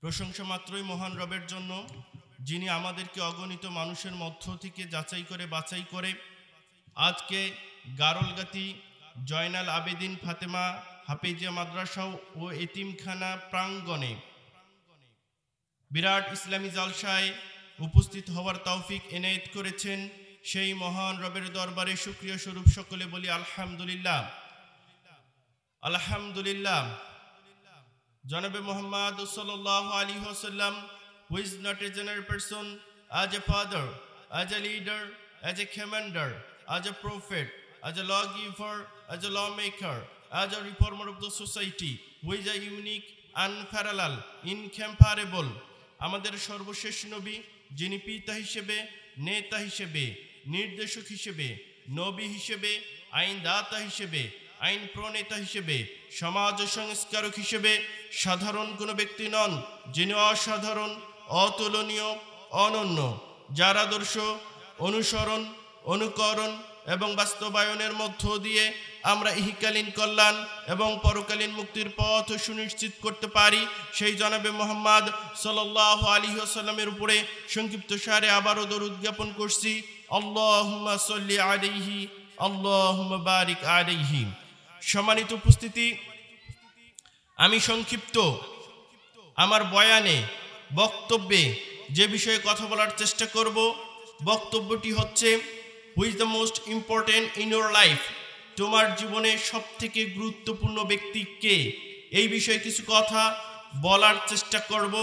প্রশংসা মাত্রই মহান রবের জন্য, যিনি আমাদেরকে অগণিত মানুষের মধ্য থেকে যাচাই করে বাছাই করে আজকে গারলগাতি জয়নাল আবেদিন ফাতেমা হাফেজিয়া মাদ্রাসা ও এতিমখানা প্রাঙ্গণে বিরাট ইসলামী জালসায় উপস্থিত হওয়ার তৌফিক এনায়েত করেছেন। সেই মহান রবের দরবারে শুকরিয়া স্বরূপ সকলে বলি আলহামদুলিল্লাহ, আলহামদুলিল্লাহ। জনাবে Muhammad sallallahu alaihi wasallam, who is not a general person, as a father, as a leader, as a commander, as a prophet, as a lawgiver, as a lawmaker, as a reformer of the society, who is a unique, unparalleled, incomparable. আমাদের সর্বশেষ নবী, যিনি পিতা হিসেবে, নেতা হিসেবে, নির্দেশক হিসেবে, নবী হিসেবে, আইনদাতা হিসেবে, আইন প্রণেতা হিসেবে, সমাজ সংস্কারক হিসেবে সাধারণ কোনো ব্যক্তি নন, যিনি অসাধারণ, অতুলনীয়, অনন্য, যার আদর্শ অনুসরণ, অনুকরণ এবং বাস্তবায়নের মধ্য দিয়ে আমরা ইহকালীন কল্যাণ এবং পরকালীন মুক্তির পথ সুনিশ্চিত করতে পারি, সেই জনাবে মুহাম্মদ সাল্লাল্লাহু আলাইহি ওয়াসাল্লামের উপরে সংক্ষিপ্ত সারে আবারও দরুদ জ্ঞাপন করছি। আল্লাহুম্মা সাল্লি আলাইহি, আল্লাহুম্মা বারিক আলাইহি। সম্মানিত উপস্থিতি, আমি সংক্ষিপ্ত আমার বয়ানে, বক্তব্যে যে বিষয়ে কথা বলার চেষ্টা করব, বক্তব্যটি হচ্ছে হু is the most important in your life. তোমার জীবনে সবথেকে গুরুত্বপূর্ণ ব্যক্তি কে? এই বিষয়ে কিছু কথা বলার চেষ্টা করব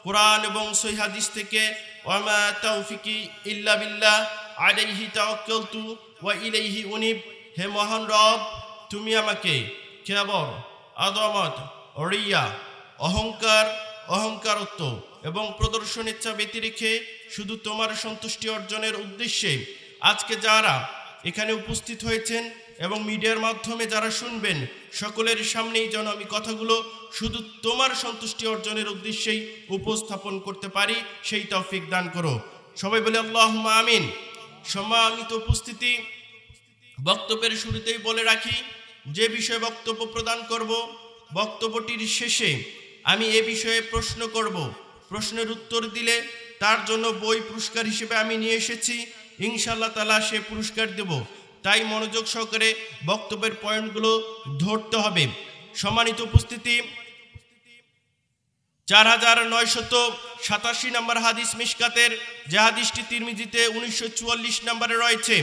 কোরআন এবং সহিহ হাদিস থেকে। ওয়ামা তাওফিকি ইল্লা বিল্লাহ আলাইহি তাওয়াক্কালতু ওয়া ইলাইহি উনিব। হে মহান রব, তুমি আমাকে কেবর, আদমত, রিয়া, অহংকার, অহংকারত্ব এবং প্রদর্শন ইচ্ছা ব্যতি রেখে শুধু তোমার সন্তুষ্টি অর্জনের উদ্দেশ্যে আজকে যারা এখানে উপস্থিত হয়েছেন এবং মিডিয়ার মাধ্যমে যারা শুনবেন, সকলের সামনেই যেন আমি কথাগুলো শুধু তোমার সন্তুষ্টি অর্জনের উদ্দেশ্যেই উপস্থাপন করতে পারি, সেই তৌফিক দান করো। সবাই বলে আল্লাহুম্মা আমিন। সম্মানিত উপস্থিতি, বক্তব্যের শুরুতেই বলে রাখি, যে বিষয়ে বক্তব্য প্রদান করব, বক্তব্যটির শেষে আমি এ বিষয়ে প্রশ্ন করব। প্রশ্নের উত্তর দিলে তার জন্য বই পুরস্কার হিসেবে আমি নিয়ে এসেছি, ইনশাআল্লাহ তাআলা সে পুরস্কার দেব। তাই মনোযোগ সহকারে বক্তব্যের পয়েন্টগুলো ধরতে হবে। সম্মানিত উপস্থিতি, 4987 নম্বর হাদিস মিশকাতের, যে হাদিসটি তিরমিজিতে 1944 নম্বরে রয়েছে,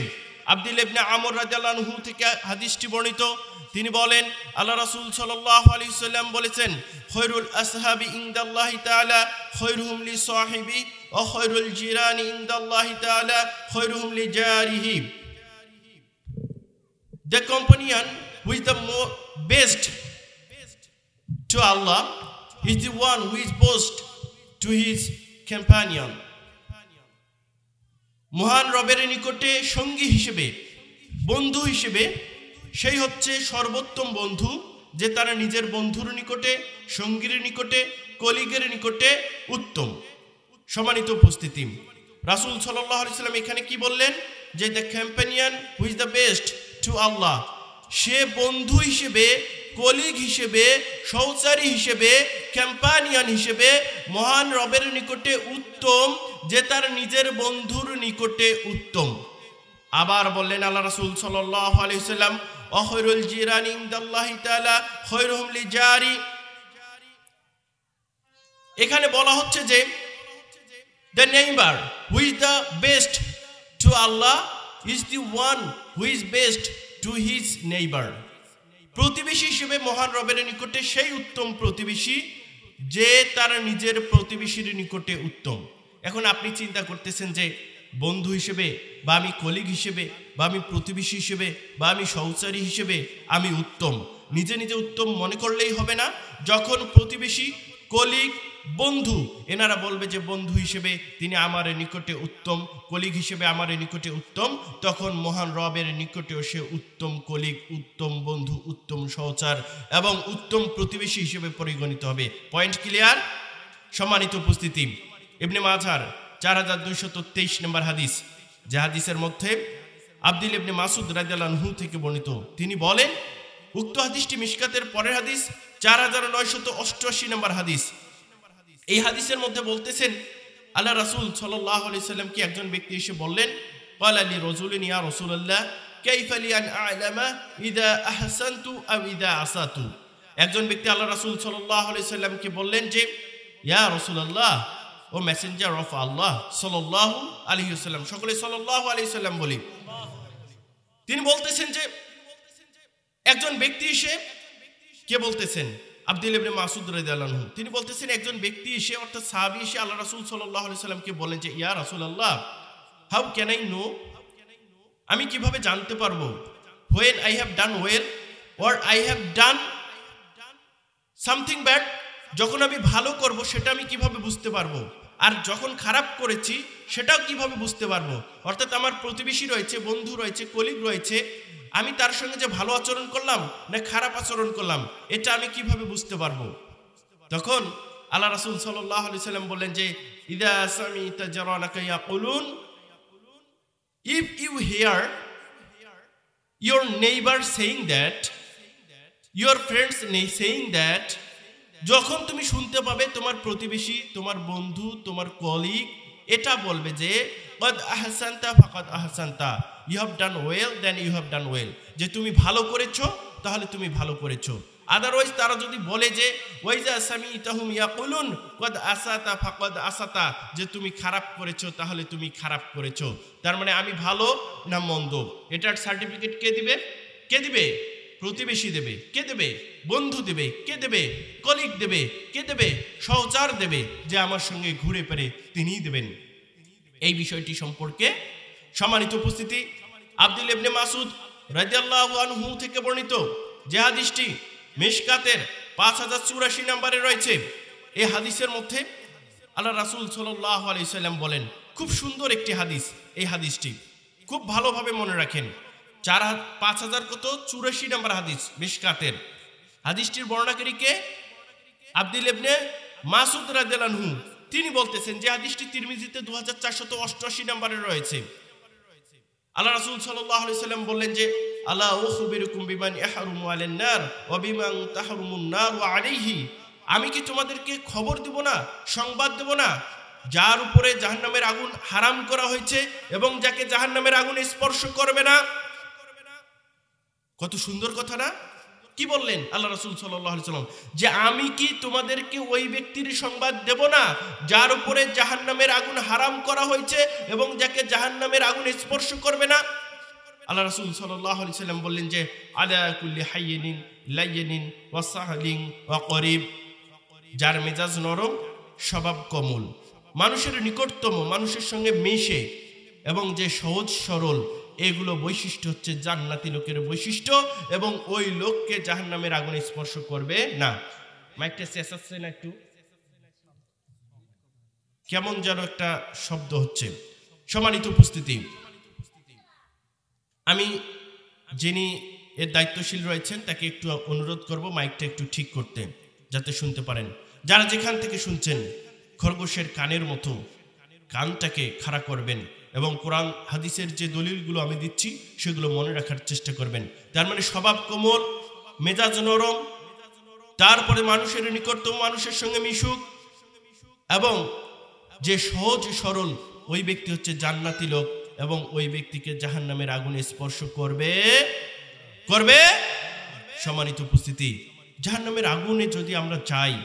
আব্দুল্লাহ ইবনে আমর রাদিয়াল্লাহু আনহু থেকে হাদিসটি বর্ণিত। তিনি বলেন, আল্লাহ রাসূল সাল্লাল্লাহু আলাইহি ওয়াসাল্লাম বলেছেন, খৈরুল আসহাবি ইনদাল্লাহি তাআলা খৈরুহুম লিসাহিবি ওয়া খৈরুল জিরানি ইনদাল্লাহি তাআলা খৈরুহুম লিজারিহি। The companion who is the best to Allah is the one who is best to his companion. মহান রবের নিকটে সঙ্গী হিসেবে, বন্ধু হিসেবে, সেই হচ্ছে সর্বোত্তম বন্ধু, যে তারা নিজের বন্ধুর নিকটে, সঙ্গীর নিকটে, কলিগের নিকটে উত্তম। সম্মানিত উপস্থিতি, রাসূল সাল্লাল্লাহু আলাইহি ওয়াসাল্লাম এখানে কি বললেন? যে the companion who is the best to Allah, সে বন্ধু হিসেবে, কলিগ হিসেবে, সহচারী হিসেবে, কম্প্যানিয়ন হিসেবে মহান রবের নিকটে উত্তম, যে তার নিজের বন্ধুর নিকটে উত্তম। আবার বললেন আল্লাহ রাসূল সাল্লাল্লাহু আলাইহি ওয়াসাল্লাম, ওয়া খৈরুল জিরানি ইনদাল্লাহি তাআলা খৈরুহুম লিজারি। এখানে বলা হচ্ছে যে the neighbor who is the best to Allah is the one who is best to his neighbor. প্রতিবেশী হিসেবে মহান রবের নিকটে সেই উত্তম প্রতিবেশী, যে তার নিজের প্রতিবেশীর নিকটে উত্তম। এখন আপনি চিন্তা করতেছেন যে বন্ধু হিসেবে, বা আমি কলিগ হিসেবে, বা আমি প্রতিবেশী হিসেবে, বা আমি সহচারী হিসেবে আমি উত্তম। নিজে নিজে উত্তম মনে করলেই হবে না। যখন প্রতিবেশী, কলিগ, বন্ধু এনারা বলবে যে বন্ধু হিসেবে তিনি আমার নিকটে উত্তম, কলিগ হিসেবে আমার নিকটে উত্তম, তখন মহান রবের নিকটেও সে উত্তম কলিগ, উত্তম বন্ধু, উত্তম সহচার এবং উত্তম প্রতিবেশী হিসেবে পরিগণিত হবে। Point clear? সম্মানিত উপস্থিতি, ইবনে মাজার 4223 নম্বর হাদিস, যে হাদিসের মধ্যে আব্দুল্লাহ ইবনে মাসউদ রাদিয়াল্লাহু আনহু থেকে বর্ণিত। তিনি বলেন, উক্ত হাদিসটি মিশকাতের পরের হাদিস, 4988 নম্বর হাদিস। এই হাদিসের মধ্যে বলতেছেন আল্লাহ রাসূল সাল্লাল্লাহু আলাইহি সাল্লাম কি একজন ব্যক্তি এসে বললেন, ক্বালা লি রাজুলিন ইয়া রাসূলুল্লাহ কাইফা লি আন আ'লামা ইযা আহসানতু আও ইযা আসাতু। একজন ব্যক্তি আল্লাহ রাসূল সাল্লাল্লাহু আলাইহি সাল্লামকে বললেন যে, ইয়া রাসূলুল্লাহ, ও মেসেঞ্জার অফ আল্লাহ সাল্লাল্লাহু আলাইহি ওয়াসাল্লাম, সকলে সাল্লাল্লাহু আলাইহি সাল্লাম বলি। তিনি বলতেছেন যে একজন ব্যক্তি এসে, কে বলতেছেন? আব্দুল্লাহ ইবনে মাসউদ রাদিয়াল্লাহু আনহু। তিনি বলতেছেন একজন ব্যক্তি এসে, অর্থাৎ সাহাবী এসে আল্লাহ রাসূল সাল্লাল্লাহু আলাইহি সাল্লামকে বলেন যে, ইয়া রাসূলুল্লাহ, হাউ ক্যান আই নো, আমি কিভাবে জানতে পারবো, when I have done well or I have done something bad, যখন আমি ভালো করব সেটা আমি কিভাবে বুঝতে পারবো, আর যখন খারাপ করেছি সেটাও কিভাবে বুঝতে পারবো। অর্থাৎ আমার প্রতিবেশী রয়েছে, বন্ধু রয়েছে, কলিগ রয়েছে, আমি তার সঙ্গে যে ভালো আচরণ করলাম না খারাপ আচরণ করলাম, এটা আমি কিভাবে বুঝতে পারবো। তখন আল্লাহ রাসূল সাল্লাল্লাহু আলাইহি সাল্লাম বললেন যে, ইদা সামি'তা জারানাকা ইয়াকুলুন, if you hear your neighbor saying that, your friends saying that, যখন তুমি শুনতে পাবে তোমার প্রতিবেশী, তোমার বন্ধু, তোমার কলিগ এটা বলবে যে, কদ আহসানতা ফাকাদ আহসানতা, you have done well, then you have done well, যে তুমি ভালো করেছো তাহলে তুমি ভালো করেছো। আদারওয়াইজ তারা যদি বলে যে, ওয়াইজা সামি'তাহুম ইয়াকুলুন কদ আসাতা ফাকাদ আসাতা, যে তুমি খারাপ করেছো তাহলে তুমি খারাপ করেছো, তার মানে আমি ভালো না মন্দ, এটার সার্টিফিকেট কে দিবে? কে দিবে? প্রতিবেশী দেবে। কে দেবে? বন্ধু দেবে। কে দেবে? কলিগ দেবে। কে দেবে? সহচর দেবে, যে আমার সঙ্গে ঘুরে ফিরে তিনিই দেবেন। এই বিষয়টি সম্পর্কে সম্মানিত উপস্থিতি, আব্দুল্লাহ ইবনে মাসউদ রাদিয়াল্লাহু আনহু থেকে বর্ণিত যে হাদিসটি মিশকাতের 5084 নম্বরে রয়েছে, এই হাদিসের মধ্যে আল্লাহ রাসূল সাল্লাল্লাহু আলাইহি সাল্লাম বলেন, খুব সুন্দর একটি হাদিস, এই হাদিসটি খুব ভালোভাবে মনে রাখেন। 5084 নম্বর হাদিস মিশকাতের। হাদিসটির বর্ণনাকারীকে আব্দুল্লাহ ইবনে মাসউদ রাদিয়াল্লাহু আনহু, তিনি বলতেছেন যে হাদিসটি তিরমিজিতে 2488 নম্বরে রয়েছে। আল্লাহ রাসূল সাল্লাল্লাহু আলাইহি সাল্লাম বললেন যে, আলা উখবিরুকুম বিমান ইয়াহরুমু আলান নার ওয়া বিমান তাহরুমুন নার আলাইহি, আমি কি তোমাদেরকে খবর দেব না, সংবাদ দেব না, যার উপরে জাহান্নামের আগুন হারাম করা হয়েছে এবং যাকে জাহান্নামের আগুন স্পর্শ করবে না। কত সুন্দর কথা না? কি বললেন আল্লাহ রাসূল সাল্লাল্লাহু আলাইহি সাল্লাম, যে আমি কি তোমাদেরকে ওই ব্যক্তির সংবাদ দেব না যার উপরে জাহান্নামের আগুন হারাম করা হয়েছে এবং যাকে জাহান্নামের আগুন স্পর্শ করবে না। আল্লাহ রাসূল সাল্লাল্লাহু আলাইহি সাল্লাম বললেন যে, আলা কুল্লি হাইয়িনিন লাইয়িনিন ওয়া সাহলিন ওয়া করিব, যার মেজাজ নরম, স্বভাব কোমল, মানুষের নিকটতম, মানুষের সঙ্গে মিশে এবং যে সহজ সরল, এগুলো বৈশিষ্ট্য হচ্ছে জান্নাতি লোকের বৈশিষ্ট্য, এবং ওই লোককে জাহান্নামের আগুনে স্পর্শ করবে না। মাইকটা চেঁচাচ্ছে না একটু? কেমন যেন একটা শব্দ হচ্ছে। সম্মানিত উপস্থিতি, আমি যিনি এর দায়িত্বশীল রয়েছেন তাকে একটু অনুরোধ করব মাইকটা একটু ঠিক করতে, যাতে শুনতে পারেন। যারা যেখান থেকে শুনছেন, খরগোশের কানের মতো কানটাকে খাড়া করবেন এবং কোরআন হাদিসের যে দলিলগুলো আমি দিচ্ছি সেগুলো মনে রাখার চেষ্টা করবেন। তার মানে স্বভাব কোমল, মেজাজ নরম, তারপরে মানুষের নিকটতম, মানুষের সঙ্গে মিশুক, এবং যে সহজ সরল, ওই ব্যক্তি হচ্ছে জান্নাতি লোক, এবং ওই ব্যক্তিকে জাহান্নামের আগুনে স্পর্শ করবে। সম্মানিত উপস্থিতি, জাহান্নামের আগুনে যদি আমরা যাই,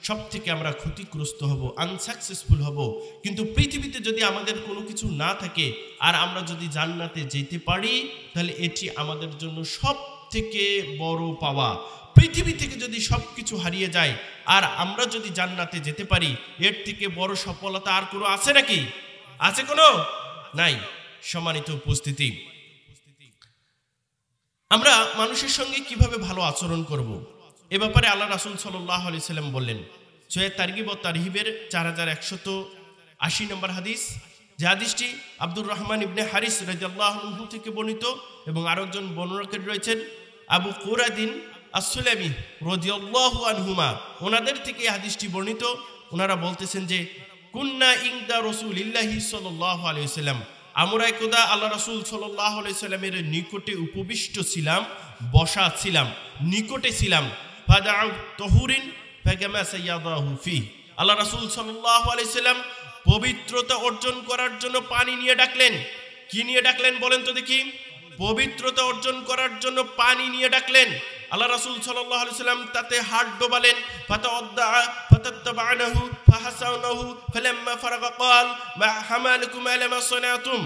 সব থেকে আমরা ক্ষতিগ্রস্ত হব, আনসাকসেসফুল হব। কিন্তু পৃথিবীতে যদি আমাদের কোনো কিছু না থাকে আর আমরা যদি জান্নাতে যেতে পারি, তাহলে এটি আমাদের জন্য সব থেকে বড় পাওয়া। পৃথিবী থেকে যদি সব কিছু হারিয়ে যায় আর আমরা যদি জান্নাতে যেতে পারি, এর থেকে বড় সফলতা আর কোনো আছে নাকি? আছে কোনো? নাই। সম্মানিত উপস্থিতি, আমরা মানুষের সঙ্গে কিভাবে ভালো আচরণ করব, এ ব্যাপারে আল্লাহ রাসূল সাল্লাল্লাহু আলাইহি সাল্লাম বললেন। সূরা তারগিব ও তারহিবের 4180 নম্বর হাদিস, যে হাদিসটি আব্দুর রহমান ইবনে হারিস রাদিয়াল্লাহু আনহু থেকে বর্ণিত, এবং আরেকজন বর্ণনাকারী রয়েছেন আবু কুরাদিন আস-সুলামি রাদিয়াল্লাহু আনহুমা, ওনাদের থেকে এই হাদিসটি বর্ণিত। ওনারা বলতেছেন যে, কুন্না ইনদা রাসূলিল্লাহি সাল্লাল্লাহু আলাইহি ওয়াসাল্লাম, আমরা একদা আল্লাহ রাসূল সাল্লাল্লাহু আলাইহি সাল্লামের নিকটে উপবিষ্ট ছিলাম, বসা ছিলাম, নিকটে ছিলাম। ফাদাউ তাহুরিন ফাগামা সাইয়াদাহু ফি, আল্লাহ রাসূল সাল্লাল্লাহু আলাইহি সাল্লাম পবিত্রতা অর্জন করার জন্য পানি নিয়ে ডাকলেন। কি নিয়ে ডাকলেন বলেন তো দেখি? পবিত্রতা অর্জন করার জন্য পানি নিয়ে ডাকলেন। আল্লাহ রাসূল সাল্লাল্লাহু আলাইহি সাল্লাম তাতে হাত ডোবালেন। ফাতাওয়াদ্দা ফাতাত্তাবানাহু ফাহাসানাহু ফালাম্মা ফারাগা ক্বাল মা হামালাকুম আলা মা সানাতুম।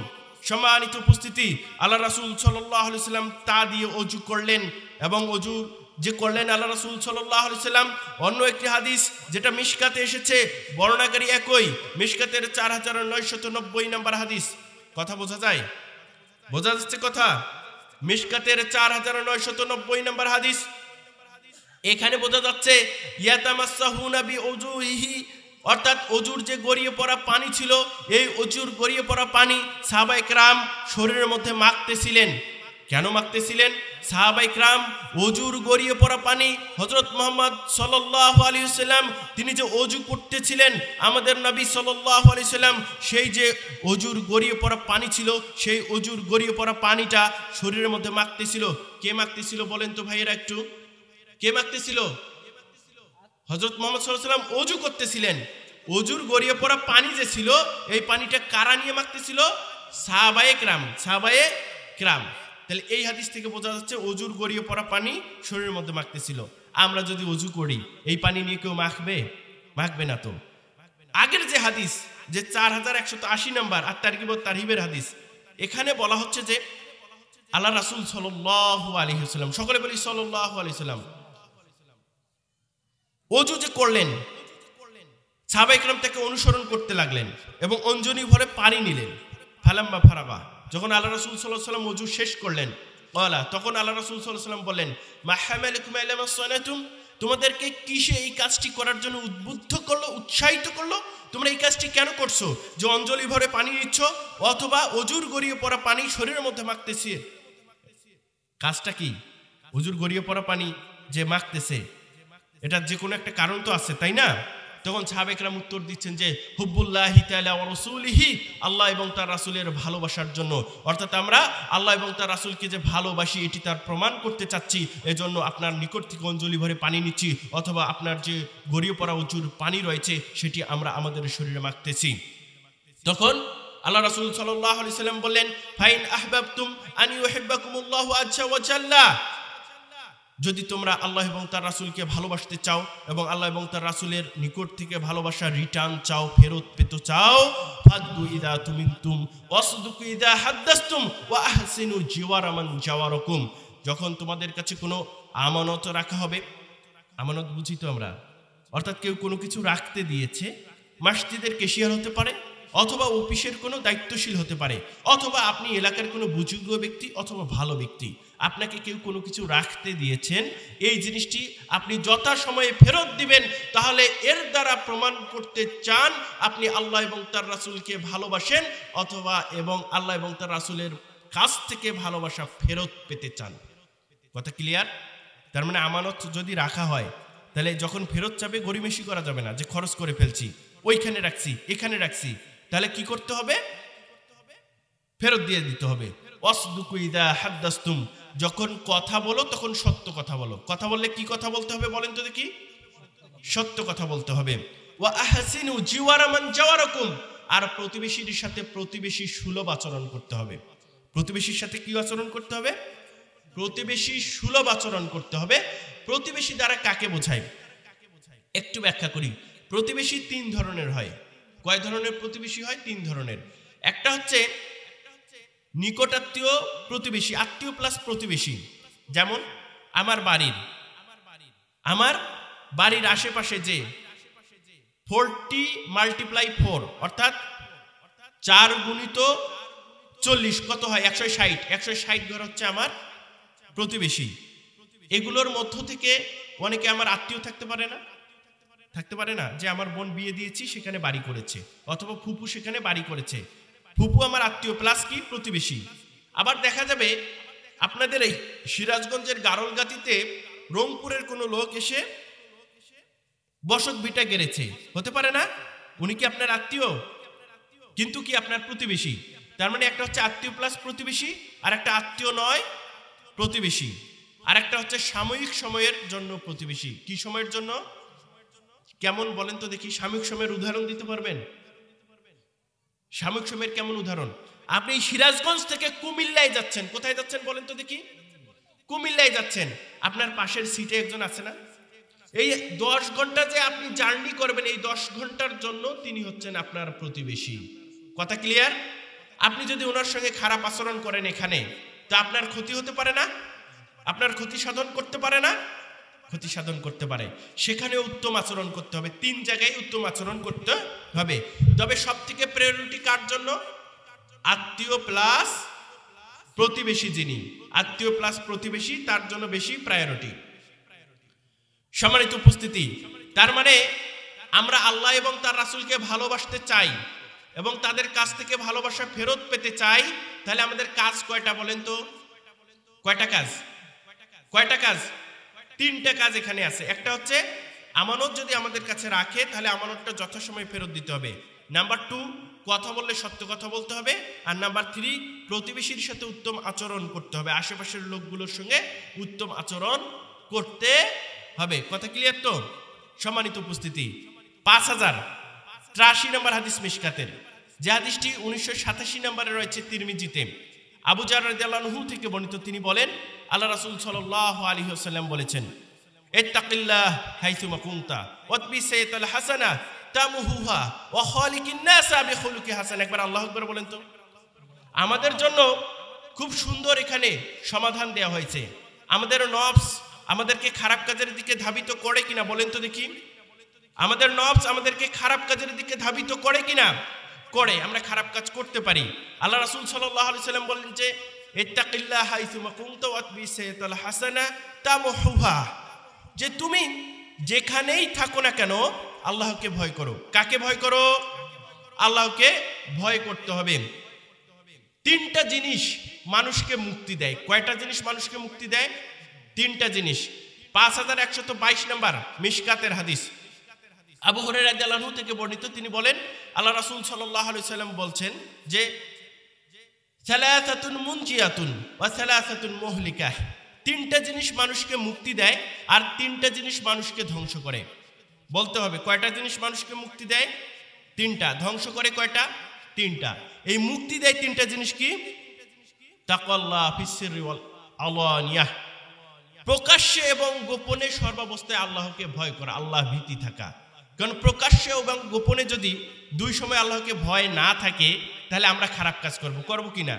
সম্মানিত উপস্থিতি, আল্লাহ রাসূল সাল্লাল্লাহু আলাইহি সাল্লাম তা দিয়ে ওযু করলেন এবং ওযু যে করলেন আল্লাহ রাসূল সাল্লাল্লাহু আলাইহি সাল্লাম। অন্য একটি হাদিস যেটা মিশকাতে এসেছে, বর্ণনাকারী একই, মিশকাতের 4990 নম্বর হাদিস। কথা বোঝা যায়? বোঝা যাচ্ছে কথা? মিশকাতের 4990 নম্বর হাদিস। এখানে বোঝা যাচ্ছে ইয়াতামাসসাহুনা বিউজুহিহি, অর্থাৎ ওজুর যে গড়িয়ে পড়া পানি ছিল, এই ওজুর গড়িয়ে পড়া পানি সাহাবায়ে কেরাম শরীরের মধ্যে মাখতেছিলেন। কেন মাখতেছিলেন? সাহাবায়ে কেরাম ওজুর গড়িয়ে পড়া পানি হযরত মুহাম্মদ সাল্লাল্লাহু আলাইহি ওয়াসাল্লাম তিনি যে ওজু করতেছিলেন, আমাদের নবী সাল্লাল্লাহু আলাইহি ওয়াসাল্লাম সেই যে ওজুর গড়িয়ে পড়া পানি ছিল, সেই ওজুর গড়িয়ে পড়া পানিটা শরীরের মধ্যে মাখতেছিল। কে মাখতেছিল বলেন তো ভাইয়েরা একটু? কে মাখতেছিল? হযরত মুহাম্মদ সাল্লাল্লাহু আলাইহি ওয়াসাল্লাম ওযু করতেছিলেন। ওযুর গড়িয়ে পড়া পানি যে ছিল, এই পানিটা কারা নিয়ে মাখতেছিল? সাহাবায়ে কেরাম। সাহাবায়ে কেরাম। তাহলে এই হাদিস থেকে বোঝা যাচ্ছে ওযুর গড়িয়ে পড়া পানি শরীরের মধ্যে মাখতেছিল। আমরা যদি ওযু করি, এই পানি নিয়ে কেউ মাখবে? মাখবে না তো। আগের যে হাদিস, যে 4180 নম্বর আত-তারগিব ওয়াত তারহিবের হাদিস, এখানে বলা হচ্ছে যে আল্লাহ রাসূল সাল্লাল্লাহু আলাইহি ওয়াসাল্লাম, সকলে বলি সাল্লাল্লাহু আলাইহি ওয়াসাল্লাম, ওযু যে করলেন, সাহাবায়ে কেরাম তাকে অনুসরণ করতে লাগলেন এবং অঞ্জনি ভরে পানি নিলেন। ফালাম্মা ফারাগা, যখন আল্লাহ রাসূল সাল্লাল্লাহু আলাইহি ওয়াসাল্লাম ওযু শেষ করলেন, ক্বালা, তখন আল্লাহ রাসূল সাল্লাল্লাহু আলাইহি ওয়াসাল্লাম বললেন, মা হামালাকুম আলা মা সানাতুম, তোমাদেরকে কিসে এই কাজটি করার জন্য উদ্বুদ্ধ করলো, উৎসাহিত করলো? তোমরা এই কাজটি কেন করছো যে অঞ্জলি ভরে পানি নিচ্ছ অথবা ওযুর গড়িয়ে পড়া পানি শরীরের মধ্যে মাখতেছে? কাজটা কি? ওযুর গড়িয়ে পড়া পানি যে মাখতেছে, এটা যে কোনো একটা কারণ তো আছে, তাই না? তখন সাহাবায়ে কেরাম উত্তর দিচ্ছেন যে হুব্বুল্লাহি তাআলা ওয়া রাসূলিহি, আল্লাহ এবং তার রাসূলের ভালোবাসার জন্য। অর্থাৎ আমরা আল্লাহ এবং তার রাসূলকে যে ভালোবাসি এটি তার প্রমাণ করতে চাচ্ছি, এজন্য আপনার নিকট থেকে অঞ্জলি ভরে পানি নিচ্ছি, অথবা আপনার যে গড়িয়ে পড়া ওযুর পানি রয়েছে সেটি আমরা আমাদের শরীরে মাখতেছি। তখন আল্লাহ রাসূল সাল্লাল্লাহু আলাইহি সাল্লাম বললেন, ফাইন আহবাবতুম আন ইউহিব্বাকুমুল্লাহু আযজা ওয়া জাল্লা, যদি তোমরা আল্লাহ এবং তার রাসূলকে ভালোবাসতে চাও এবং আল্লাহ এবং তার রাসূলের নিকট থেকে ভালোবাসা রিটার্ন চাও, ফেরত পেতে চাও, ফাদ্দু ইযা তুমিনতুম ওয়াসদুকু ইযা হাদ্দাসতুম ওয়া আহসিনু জিওয়ারা মান জাওয়ারাকুম, যখন তোমাদের কাছে কোনো আমানত রাখা হবে, আমানত বুঝি তো আমরা, অর্থাৎ কেউ কোনো কিছু রাখতে দিয়েছে, মসজিদের ক্যাশিয়ার হতে পারে, অথবা অফিসের কোনো দায়িত্বশীল হতে পারে, অথবা আপনি এলাকার কোনো বুজুর্গ ব্যক্তি অথবা ভালো ব্যক্তি, আপনাকে কেউ কোনো কিছু রাখতে দিয়েছেন, এই জিনিসটি আপনি যথাসময়ে ফেরত দিবেন, তাহলে এর দ্বারা প্রমাণ করতে চান আপনি আল্লাহ এবং তার রাসূলকে ভালোবাসেন, অথবা এবং আল্লাহ এবং তার রাসূলের কাছ থেকে ভালোবাসা ফেরত পেতে চান। কথা ক্লিয়ার? তার মানে আমানত যদি রাখা হয়, তাহলে যখন ফেরত যাবে গড়িমেশি করা যাবে না যে খরচ করে ফেলছি, ওইখানে রাখছি, এখানে রাখছি, তাহলে কি করতে হবে? ফেরত দিয়ে দিতে হবে। ওয়াসদুকু ইযা হাদ্দাসতুম, যখন কথা বলো তখন সত্য কথা বলো। কথা বললে কি কথা বলতে হবে বলেন তো দেখি? সত্য কথা বলতে হবে। ওয়া আহসিনু জিওয়ারা মান জাওয়ারাকুম, আর প্রতিবেশীর সাথে প্রতিবেশী সুলভ আচরণ করতে হবে। প্রতিবেশীর সাথে কি আচরণ করতে হবে? প্রতিবেশী সুলভ আচরণ করতে হবে। প্রতিবেশী দ্বারা কাকে বোঝায় একটু ব্যাখ্যা করি। প্রতিবেশী 3 ধরনের হয়। কয় ধরনের প্রতিবেশী হয়? 3 ধরনের। একটা হচ্ছে নিকটাত্মীয় প্রতিবেশী, আত্মীয় প্লাস প্রতিবেশী। যেমন আমার বাড়ির আশেপাশে যে 40 × 4 অর্থাৎ 4 × 40 কত হয়? 160। 160 ঘর হচ্ছে আমার প্রতিবেশী। এগুলোর মধ্য থেকে অনেকে আমার আত্মীয় থাকতে পারে না, যে আমার বোন বিয়ে দিয়েছি সেখানে বাড়ি করেছে, অথবা ফুপু সেখানে বাড়ি করেছে। ফুপু আমার আত্মীয় প্লাস কি? প্রতিবেশী। আবার দেখা যাবে আপনাদের এই সিরাজগঞ্জের গারলগাতিতে রংপুরের কোনো লোক এসে বসত ভিটা গেড়েছে, হতে পারে না? উনি কি আপনার আত্মীয়? কিন্তু কি আপনার প্রতিবেশী। তার মানে একটা হচ্ছে আত্মীয় প্লাস প্রতিবেশী, আর একটা আত্মীয় নয় প্রতিবেশী, আর একটা হচ্ছে সাময়িক সময়ের জন্য প্রতিবেশী। কি সময়ের জন্য? কেমন বলেন তো দেখি? সাময়িক সময়ের উদাহরণ দিতে পারবেন? সাময়িক সময়ের কেমন উদাহরণ? আপনি সিরাজগঞ্জ থেকে কুমিল্লায় যাচ্ছেন, কোথায় যাচ্ছেন বলেন তো দেখি? কুমিল্লায় যাচ্ছেন, আপনার পাশের সিটে একজন আছে না? এই 10 ঘন্টা যে আপনি জার্নি করবেন, এই 10 ঘন্টার জন্য তিনি হচ্ছেন আপনার প্রতিবেশী। কথা ক্লিয়ার? আপনি যদি ওনার সঙ্গে খারাপ আচরণ করেন এখানে, তা আপনার ক্ষতি হতে পারে না? আপনার ক্ষতি সাধন করতে পারে না? ক্ষতি সাধন করতে পারে। সেখানে উত্তম আচরণ করতে হবে, 3 জায়গায় উত্তম আচরণ করতে হবে। তবে সব থেকে প্রায়োরিটি কার জন্য? আত্মীয় প্লাস প্রতিবেশী। যিনি আত্মীয় প্লাস প্রতিবেশী, তার জন্য বেশি প্রায়োরিটি। সম্মানিত উপস্থিতি, তার মানে আমরা আল্লাহ এবং তার রাসূলকে ভালোবাসতে চাই এবং তাদের কাছ থেকে ভালোবাসা ফেরত পেতে চাই। তাহলে আমাদের কাজ কয়টা বলেন তো? কয়টা কাজ? কয়টা কাজ? 3টা কাজ এখানে আছে। একটা হচ্ছে আমানত যদি আমাদের কাছে রাখে তাহলে আমানতটা যথাসময়ে ফেরত দিতে হবে। নাম্বার 2, কথা বললে সত্য কথা বলতে হবে। আর নাম্বার 3, প্রতিবেশীর সাথে উত্তম আচরণ করতে হবে, আশেপাশের লোকগুলোর সঙ্গে উত্তম আচরণ করতে হবে। কথা ক্লিয়ার তো? সম্মানিত উপস্থিতি, 5083 নম্বর হাদিস মিশকাতের, যে হাদিসটি 1987 নম্বরে রয়েছে তিরমিজিতে, আবু জার রাদিয়াল্লাহু আনহু থেকে বর্ণিত। তিনি বলেন, আল্লাহ রাসূল সাল্লাল্লাহু আলাইহি ওয়াসাল্লাম বলেছেন, ইত্তাকিল্লাহ হাইসুমা কুনতা ওয়াতবি সাইয়াতাল হাসানা তামুহুহা ওয়া খালিকিন নাসা বিখুলুকি হাসান। একবার আল্লাহু আকবার বলেন তো। আমাদের জন্য খুব সুন্দর এখানে সমাধান দেওয়া হয়েছে। আমাদের নফস আমাদেরকে খারাপ কাজের দিকে ধাবিত করে কিনা বলেন তো দেখি? আমাদের নফস আমাদেরকে খারাপ কাজের দিকে ধাবিত করে কিনা? করে। আমরা খারাপ কাজ করতে পারি। আল্লাহ রাসূল সাল্লাল্লাহু আলাইহি ওয়াসাল্লাম বলেন যে, ইত্তাকিল্লাহ হাইসুমা কুনতা ওয়াতবি সাইয়াতাল হাসানা তামুহুহা, যে তুমি যেখানেই থাকো না কেন আল্লাহকে ভয় করো। কাকে ভয় করো? আল্লাহকে ভয় করতে হবে। 3টা জিনিস মানুষকে মুক্তি দেয়। কয়টা জিনিস মানুষকে মুক্তি দেয়? 3টা জিনিস। 5122 নম্বর মিশকাতের হাদিস, আবু হুরায়রা রাদিয়াল্লাহু আনহু থেকে বর্ণিত। তিনি বলেন, আল্লাহ রাসূল সাল্লাল্লাহু আলাইহি ওয়াসাল্লাম বলছেন যে, সালাসাতুন মুনজিয়াতুন ওয়া সালাসাতুন মুহলিকাহ, 3টা জিনিস মানুষকে মুক্তি দেয় আর 3টা জিনিস মানুষকে ধ্বংস করে। বলতে হবে কয়টা জিনিস মানুষকে মুক্তি দেয়? 3টা। ধ্বংস করে কয়টা? 3টা। এই মুক্তি দেয় 3টা জিনিস কি? তাকওয়াল্লাহ ফিস সিররি ওয়াল আলানিয়াহ, প্রকাশ্যে এবং গোপনে সর্বাবস্থায় আল্লাহকে ভয় করা, আল্লাহ ভীতি থাকা। কারণ প্রকাশ্যে এবং গোপনে যদি 2 সময় আল্লাহকে ভয় না থাকে তাহলে আমরা খারাপ কাজ করব কিনা?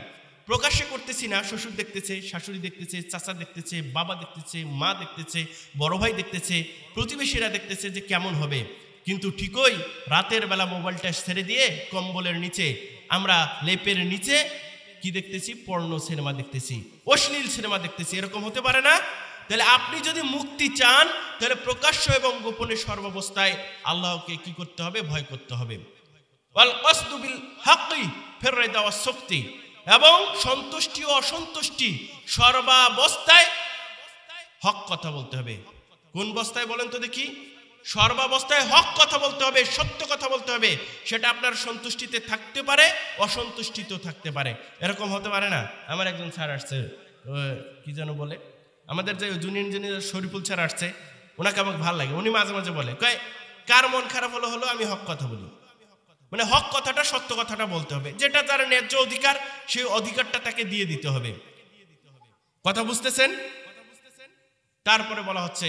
প্রকাশ্যে করতেছি না, শ্বশুর দেখতেছে, শাশুড়ি দেখতেছে, চাচা দেখতেছে, বাবা দেখতেছে, মা দেখতেছে, বড় ভাই দেখতেছে, প্রতিবেশীরা দেখতেছে যে কেমন হবে। কিন্তু ঠিকই রাতের বেলা মোবাইলটা ছেড়ে দিয়ে কম্বলের নিচে, আমরা লেপের নিচে কি দেখতেছি? পর্নো সিনেমা দেখতেছি, অশ্লীল সিনেমা দেখতেছি। এরকম হতে পারে না? তাহলে আপনি যদি মুক্তি চান তাহলে প্রকাশ্য এবং গোপনে সর্বাবস্থায় আল্লাহকে কি করতে হবে? ভয় করতে হবে। ওয়াল কসদু বিল হাক্কি ফির রিদা ওয়াস সুখতি, এবং সন্তুষ্টি ও অসন্তুষ্টি সর্বাবস্থায় হক কথা বলতে হবে। কোন অবস্থায় বলেন তো দেখি? সর্বাবস্থায় হক কথা বলতে হবে, সত্য কথা বলতে হবে। সেটা আপনার সন্তুষ্টিতে থাকতে পারে, অসন্তুষ্টিতেও থাকতে পারে। এরকম হতে পারে না? আমার একজন স্যার আসছে, কি যেন বলে, আমাদের যে জুনিয়র ইঞ্জিনিয়ার শরীফুল স্যার আসছে, ওনাকে আমাকে ভালো লাগে। উনি মাঝে মাঝে বলে, কয় কার মন খারাপ হলো আমি হক কথা বলি। মানে হক কথাটা, সত্য কথাটা বলতে হবে। যেটা তার ন্যায্য অধিকার, সেই অধিকারটা তাকে দিয়ে দিতে হবে। কথা বুঝতেছেন? তারপরে বলা হচ্ছে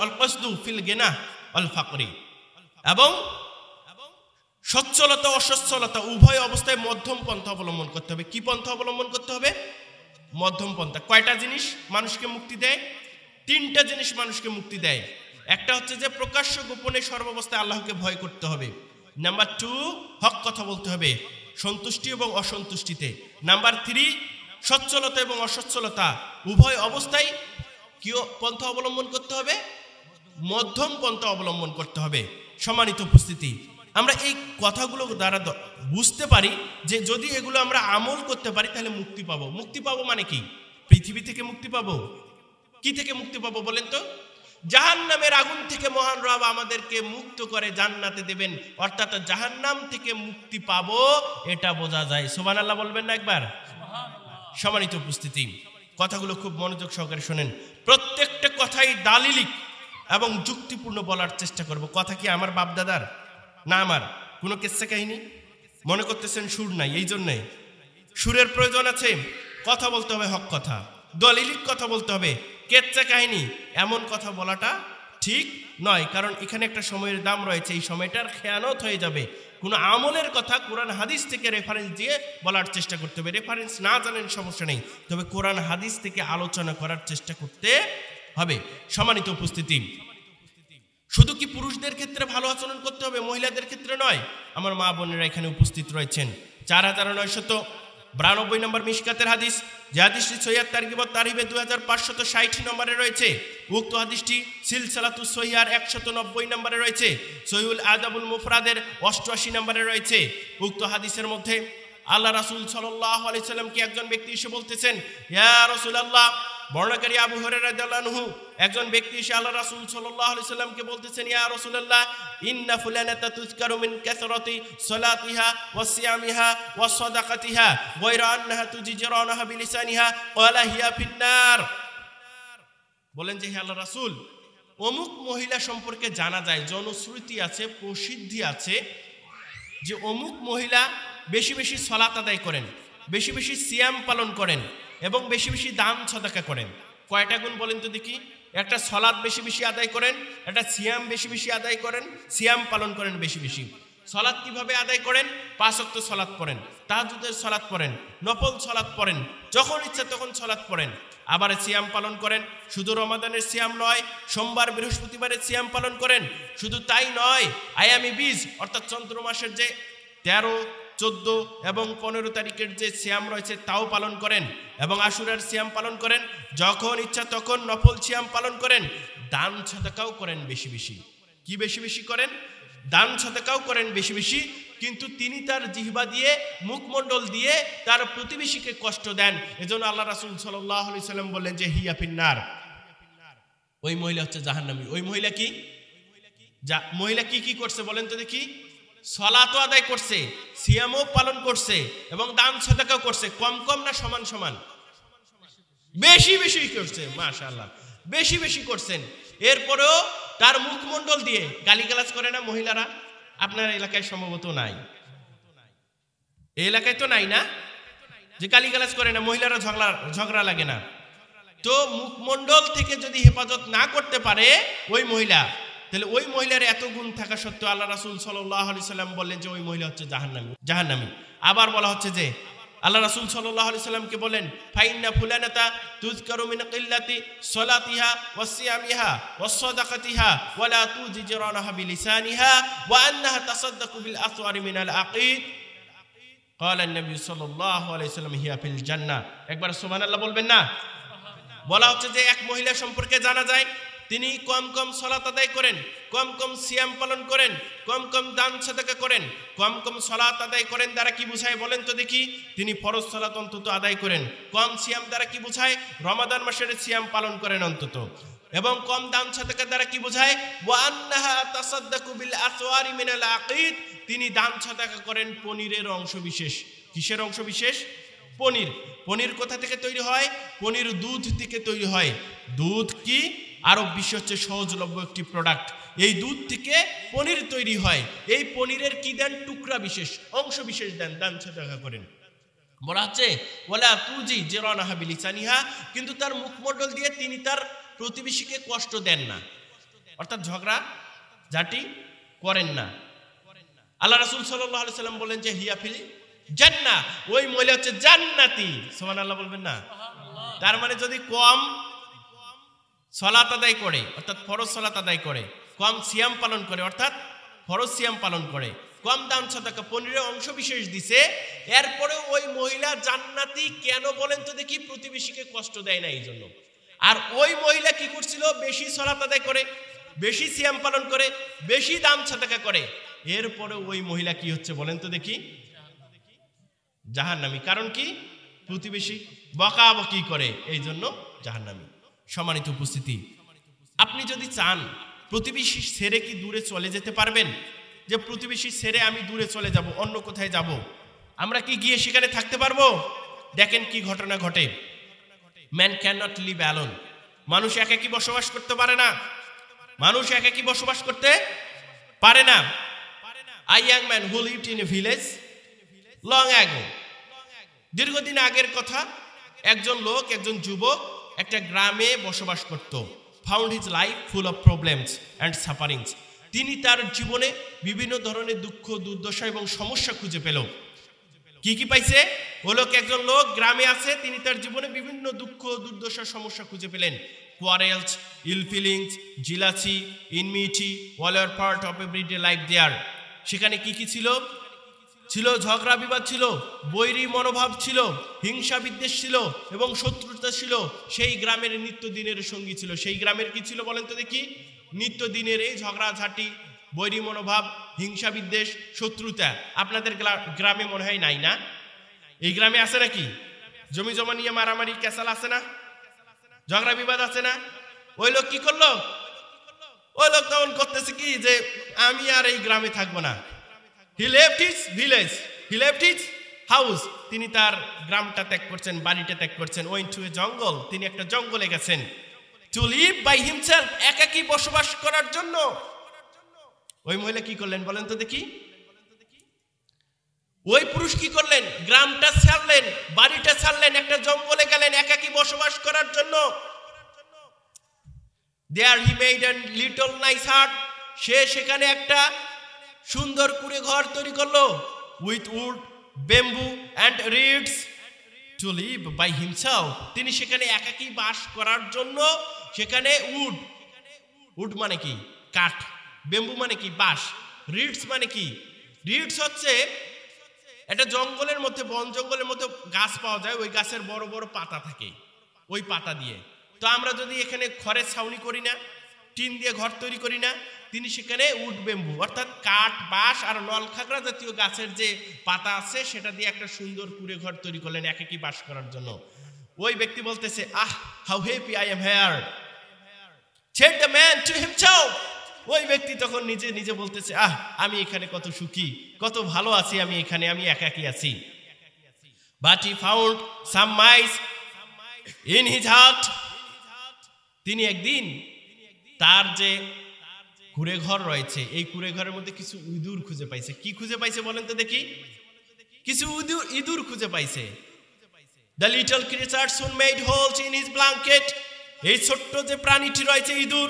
আল কসদু ফিল গিনা আল ফাকরি, এবং সচ্ছলতা অসচ্ছলতা উভয় অবস্থায় মধ্যম পন্থা অবলম্বন করতে হবে। কি পন্থা অবলম্বন করতে হবে? মধ্যম পন্থা। কয়টা জিনিস মানুষকে মুক্তি দেয়? 3টা জিনিস মানুষকে মুক্তি দেয়। একটা হচ্ছে যে প্রকাশ্য গোপনে সর্বাবস্থায় আল্লাহকে ভয় করতে হবে। নাম্বার 2, হক কথা বলতে হবে সন্তুষ্টি এবং অসন্তুষ্টিতে। নাম্বার 3, সচ্ছলতা এবং অসচ্ছলতা উভয় অবস্থায় কি পন্থা অবলম্বন করতে হবে? মধ্যম পন্থা অবলম্বন করতে হবে। সম্মানিত উপস্থিতি, আমরা এই কথাগুলো দ্বারা বুঝতে পারি যে যদি এগুলো আমরা আমল করতে পারি তাহলে মুক্তি পাবো। মুক্তি পাবো মানে কি? পৃথিবী থেকে মুক্তি পাবো। কি থেকে মুক্তি পাবো বলেন তো? জাহান্নামের আগুন থেকে মহান রব আমাদেরকে মুক্ত করে জান্নাতে দেবেন, অর্থাৎ জাহান্নাম থেকে মুক্তি পাবো, এটা বোঝা যায়। সুবহানাল্লাহ বলবেন না একবার? সম্মানিত উপস্থিতি, কথাগুলো খুব মনোযোগ সহকারে শোনেন। প্রত্যেকটা কথাই দালিলিক, এবং যুক্তিপূর্ণ বলার চেষ্টা করব। কথা কি আমার বাপ দাদার না আমার কোনো কিস্সা কাহিনী মনে করতেছেন? সুর নাই, এই জন্যে সুরের প্রয়োজন আছে। কথা বলতে হবে হক কথা, দলিলিক কথা বলতে হবে। কেচ্চা কাহিনী এমন কথা বলাটা ঠিক নয়, কারণ এখানে একটা সময়ের দাম রয়েছে, এই সময়টার খেয়ানত হয়ে যাবে। কোনো আমলের কথা কোরআন হাদিস থেকে রেফারেন্স দিয়ে বলার চেষ্টা করতে হবে। রেফারেন্স না জানেন সমস্যা নেই, তবে কোরআন হাদিস থেকে আলোচনা করার চেষ্টা করতে হবে। সম্মানিত উপস্থিতি, শুধু কি পুরুষদের ক্ষেত্রে ভালো আচরণ করতে হবে, মহিলাদের ক্ষেত্রে নয়? আমার মা বোনেরা এখানে উপস্থিত রয়েছেন। 4992 নম্বর মিশকাতের হাদিস, যে হাদিসটি সহিহ তারগিবত তারহিবে 2560 নম্বরে রয়েছে। উক্ত হাদিসটি সিলসিলাতুস সহিহার 190 নম্বরে রয়েছে। সহিহুল আদাবুল মুফরাদের 88 নম্বরে রয়েছে। উক্ত হাদিসের মধ্যে আল্লাহ রাসূল সাল্লাল্লাহু আলাইহি সাল্লামকে একজন ব্যক্তি এসে বলতেছেন, ইয়া রাসূলুল্লাহ, বর্ণনাকারী আবু হুরায়রা রাদিয়াল্লাহু আনহু, একজন ব্যক্তি এসে আল্লাহ রাসূল সাল্লাল্লাহু আলাইহি সাল্লামকে বলতেছেন, ইয়া রাসূলুল্লাহ, ইন্না ফুলানাতা তুযকারু মিন কাসরাতি সালাতিহা ওয়া সিয়ামিহা ওয়া সাদাকাতিহা গায়রা আন্নাহা তুজিরানাহা বিলিসানিহা ক্বালা হিয়া ফিন্নার। বলেন যে হে আল্লাহ রাসূল, অমুক মহিলা সম্পর্কে জানা যায়, জনশ্রুতি আছে, প্রসিদ্ধি আছে যে অমুক মহিলা বেশি বেশি সালাত আদায় করেন, বেশি বেশি সিয়াম পালন করেন এবং বেশি বেশি দান সাদাকা করেন। কয়টা গুণ বলেন তো দেখি? একটা সালাত বেশি বেশি আদায় করেন, একটা সিয়াম বেশি বেশি আদায় করেন, সিয়াম পালন করেন বেশি বেশি। সালাত কিভাবে আদায় করেন? 5 ওয়াক্ত সালাত পড়েন, তাহাজ্জুদের সালাত পড়েন, নফল সালাত পড়েন, যখন ইচ্ছা তখন সালাত পড়েন। আবার সিয়াম পালন করেন, শুধু রমাদানের সিয়াম নয়, সোমবার বৃহস্পতিবারের সিয়াম পালন করেন। শুধু তাই নয়, আয়ামি বীজ অর্থাৎ চন্দ্র মাসের যে 13, 14 এবং 15 তারিখের যে সিয়াম রয়েছে তাও পালন করেন এবং আশুরার সিয়াম পালন করেন। যখন ইচ্ছা তখন নফল সিয়াম পালন করেন, দান সাদাকাও করেন বেশি বেশি। কি বেশি বেশি করেন? দান সাদাকাও করেন বেশি বেশি। কিন্তু তিনি তার জিহ্বা দিয়ে, মুখমণ্ডল দিয়ে তার প্রতিবেশীকে কষ্ট দেন। এজন্য আল্লাহ রাসূল সাল্লাল্লাহু আলাইহি সাল্লাম বললেন যে হিয়া ফিন্নার, ওই মহিলা হচ্ছে জাহান্নামী। ওই মহিলা কি মহিলা কি করছে বলেন তো দেখি? সালাতও আদায় করছে, সিয়ামও পালন করছে এবং দান সাদাকাও করছে। কম কম না সমান সমান? বেশি বেশি করছে। মাশাআল্লাহ, বেশি বেশি করছেন। এরপরেও তার মুখমণ্ডল দিয়ে গালিগালাজ করে না মহিলারা? আপনার এলাকায় সম্ভবত নাই, এই এলাকায় তো নাই না, যে গালিগালাজ করে না, মহিলারা ঝগড়া লাগে না। তো মুখমণ্ডল থেকে যদি হেফাজত না করতে পারে ওই মহিলা, তাহলে ওই মহিলার এত গুণ থাকা সত্ত্বেও আল্লাহ রাসূল সাল্লাল্লাহু আলাইহি সাল্লাম বললেন যে ওই মহিলা হচ্ছে জাহান্নামী। আবার বলা হচ্ছে যে আল্লাহ রাসূল সাল্লাল্লাহু আলাইহি সাল্লামকে বলেন, ফাইন্না ফুলানাতা তুযকারু মিন কিল্লাতি সালাতিহা ওয়া সিয়ামিহা ওয়া সাদাকাতিহা ওয়া লা তুজিরানাহা বিলিসানিহা ওয়া আন্নাহা তাসাদ্দাকু বিল আসওয়ারি মিনাল আকিদ ক্বালা an-নাবী সাল্লাল্লাহু আলাইহি সাল্লাম হিয়া ফিল জান্নাহ। একবার সুবহানাল্লাহ বলবেন না? বলা হচ্ছে যে এক মহিলা সম্পর্কে জানা যায় তিনি কম কম সালাত আদায় করেন, কম কম সিয়াম পালন করেন, কম কম দান সাদাকা করেন। কম কম সালাত আদায় করেন দ্বারা কি বোঝায় বলেন তো দেখি? তিনি ফরজ সালাত অন্তত আদায় করেন। কম সিয়াম দ্বারা কি বোঝায়? রমাদান মাসের সিয়াম পালন করেন অন্তত। এবং কম দান সাদাকা দ্বারা কি বোঝায়? ওয়া আন্নাহা তাসাদ্দাকু বিল আসওয়ারি মিনাল আকিদ, তিনি দান সাদাকা করেন পনিরের অংশ বিশেষ। কিসের অংশ বিশেষ? পনির। পনির কোথা থেকে তৈরি হয়? পনির দুধ থেকে তৈরি হয়। দুধ কি আরব বিশ্ব হচ্ছে সহজলভ্য একটি প্রোডাক্ট। এই দুধ থেকে পনির তৈরি হয়। এই পনিরের কি দেন? টুকরা বিশেষ, অংশ বিশেষ দেন, দান সাদাকা করেন। বলা হচ্ছে ওয়ালা তুজিরানাহা বিলিসানিহা, কিন্তু তার মুখমণ্ডল দিয়ে তিনি তার প্রতিবেশীকে কষ্ট দেন না, অর্থাৎ ঝগড়া ঝাঁটি করেন না। আল্লাহ রাসূল সাল্লাল্লাহু আলাইহি সাল্লাম বলেন যে হিয়া ফিল জান্নাহ, ওই মহিলা হচ্ছে জান্নাতি। সুবহানাল্লাহ বলবেন না? তার মানে যদি কম সালাত আদায় করে অর্থাৎ ফরজ সালাত আদায় করে, কম সিয়াম পালন করে অর্থাৎ ফরজ সিয়াম পালন করে, কম দান সাদাকা পনিরের অংশ বিশেষ দিছে, এরপরে ওই মহিলা জান্নাতি কেন বলেন তো দেখি? প্রতিবেশীকে কষ্ট দেয় না এই জন্য। আর ওই মহিলা কি করছিল? বেশি সালাত আদায় করে, বেশি সিয়াম পালন করে, বেশি দান সাদাকা করে, এরপরে ওই মহিলা কি হচ্ছে বলেন তো দেখি? জাহান্নামী। কারণ কি? প্রতিবেশী বকাবকি করে, এই জন্য জাহান্নামী। সম্মানিত উপস্থিতি, আপনি যদি চান প্রতিবেশী ছেড়ে কি দূরে চলে যেতে পারবেন? যে প্রতিবেশী ছেড়ে আমি দূরে চলে যাব, অন্য কোথায় যাব, আমরা কি গিয়ে সেখানে থাকতে পারবো? দেখেন কি ঘটনা ঘটে। Man can not live alone, মানুষ একাকী বসবাস করতে পারে না। মানুষ একাকী বসবাস করতে পারে না। A young man who lived in a village long ago. দীর্ঘদিন আগের কথা, একজন লোক, একজন যুবক একটা গ্রামে বসবাস করত। Found his life full of problems and sufferings. তিনি তার জীবনে বিভিন্ন ধরনের দুঃখ, দুর্দশা এবং সমস্যা খুঁজে পেল। কি পাইছে? একজন লোক গ্রামে আছে, তিনি তার জীবনে বিভিন্ন দুঃখ, দুর্দশা, সমস্যা খুঁজে পেলেন। Quarrels, ill feelings, jealousy, enmity, all are part of everyday life there. সেখানে কি ছিল? ঝগড়া বিবাদ ছিল, বৈরী মনোভাব ছিল, হিংসা বিদ্বেষ ছিল এবং শত্রুতা ছিল। সেই গ্রামের নিত্যদিনের সঙ্গী ছিল। সেই গ্রামের কি ছিল বলেন তো দেখি? নিত্যদিনের এই ঝগড়াঝাটি, বৈরী মনোভাব, হিংসা বিদ্বেষ, শত্রুতা। আপনাদের গ্রামে মনে হয় নাই না? এই গ্রামে আছে নাকি? জমি জমা নিয়ে মারামারি ক্যাসাল আছে না? ঝগড়া বিবাদ আছে না? ওই লোক কি করলো? ওই লোক তখন করতেছে কি যে আমি আর এই গ্রামে থাকবো না। He left his village, he left his house. তিনি তার গ্রামটা ত্যাগ করছেন, বাড়িটা ত্যাগ করছেন। Went to a jungle. তিনি একটা জঙ্গলে গেছেন। To live by himself, একাকী বসবাস করার জন্য। ওই মহিলা কি করলেন বলেন তো দেখি? ওই পুরুষ কি করলেন? গ্রামটা ছাড়লেন, বাড়িটা ছাড়লেন, একটা জঙ্গলে গেলেন একাকী বসবাস করার জন্য। There he made a little nice hut. সে সেখানে একটা সুন্দর করে ঘর তৈরি করলো। With wood, bamboo and reeds to live by himself. তিনি সেখানে একাকী বাস করার জন্য সেখানে উড মানে কি? কাঠ। বেম্বু মানে কি? বাঁশ। রিডস মানে কি? রিডস হচ্ছে একটা জঙ্গলের মধ্যে, বন জঙ্গলের মধ্যে গাছ পাওয়া যায়, ওই গাছের বড় বড় পাতা থাকে, ওই পাতা দিয়ে। তো আমরা যদি এখানে খড়ের ছাউনি করি না, টিন দিয়ে ঘর তৈরি করি না, তিনি সেখানে উড বেম্বু অর্থাৎ কাঠ, বাঁশ আর নলখাগড়া জাতীয় গাছের যে পাতা আছে সেটা দিয়ে একটা সুন্দর কুঁড়ে ঘর তৈরি করলেন একাকী বাস করার জন্য। ওই ব্যক্তি বলতেছে, how happy I am here, said the man to himself. ওই ব্যক্তি তখন নিজে বলতেছে, আমি এখানে কত সুখী, কত ভালো আছি আমি এখানে, আমি একাকী আছি। But he found some mice in his heart. তিনি একদিন তার যে কুঁড়ে ঘর রয়েছে, এই কুঁড়ে ঘরের মধ্যে কিছু ইঁদুর খুঁজে পাইছে। কি খুঁজে পাইছে বলেন তো দেখি? কিছু ইঁদুর খুঁজে পাইছে। The little creature soon made holes in his blanket. এই ছোট্ট যে প্রাণীটি রয়েছে ইঁদুর,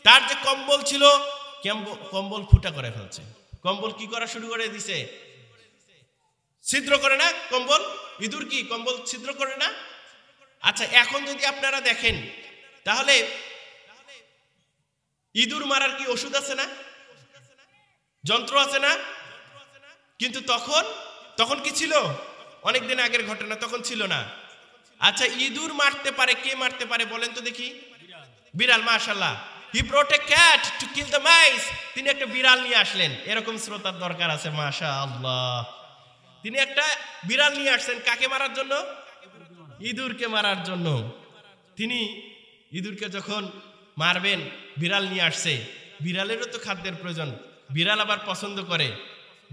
তার যে কম্বল ছিল, কম্বল ফুটা করে ফেলছে। কম্বল কি করা শুরু করে দিছে? ছিদ্র করে না কম্বল? ইঁদুর কি কম্বল ছিদ্র করে না? আচ্ছা, এখন যদি আপনারা দেখেন তাহলে ইঁদুর মারার কি ওষুধ আছে না? যন্ত্র আছে না? কিন্তু তখন কি ছিল? অনেকদিন আগের ঘটনা, তখন ছিল না। আচ্ছা, ইঁদুর মারতে পারে কে? মারতে পারে বলেন তো দেখি? বিড়াল। মাশাআল্লাহ। He brought a cat to kill the mice. তিনি একটা বিড়াল নিয়ে আসলেন। এরকম শ্রোতার দরকার আছে, মাশাআল্লাহ। তিনি একটা বিড়াল নিয়ে আসছেন কাকে মারার জন্য? ইঁদুরকে মারার জন্য। তিনি ইঁদুরকে যখন মারবেন, বিড়াল নিয়ে আসছে। বিড়ালেরও তো খাদ্যের প্রয়োজন, বিড়াল আবার পছন্দ করে।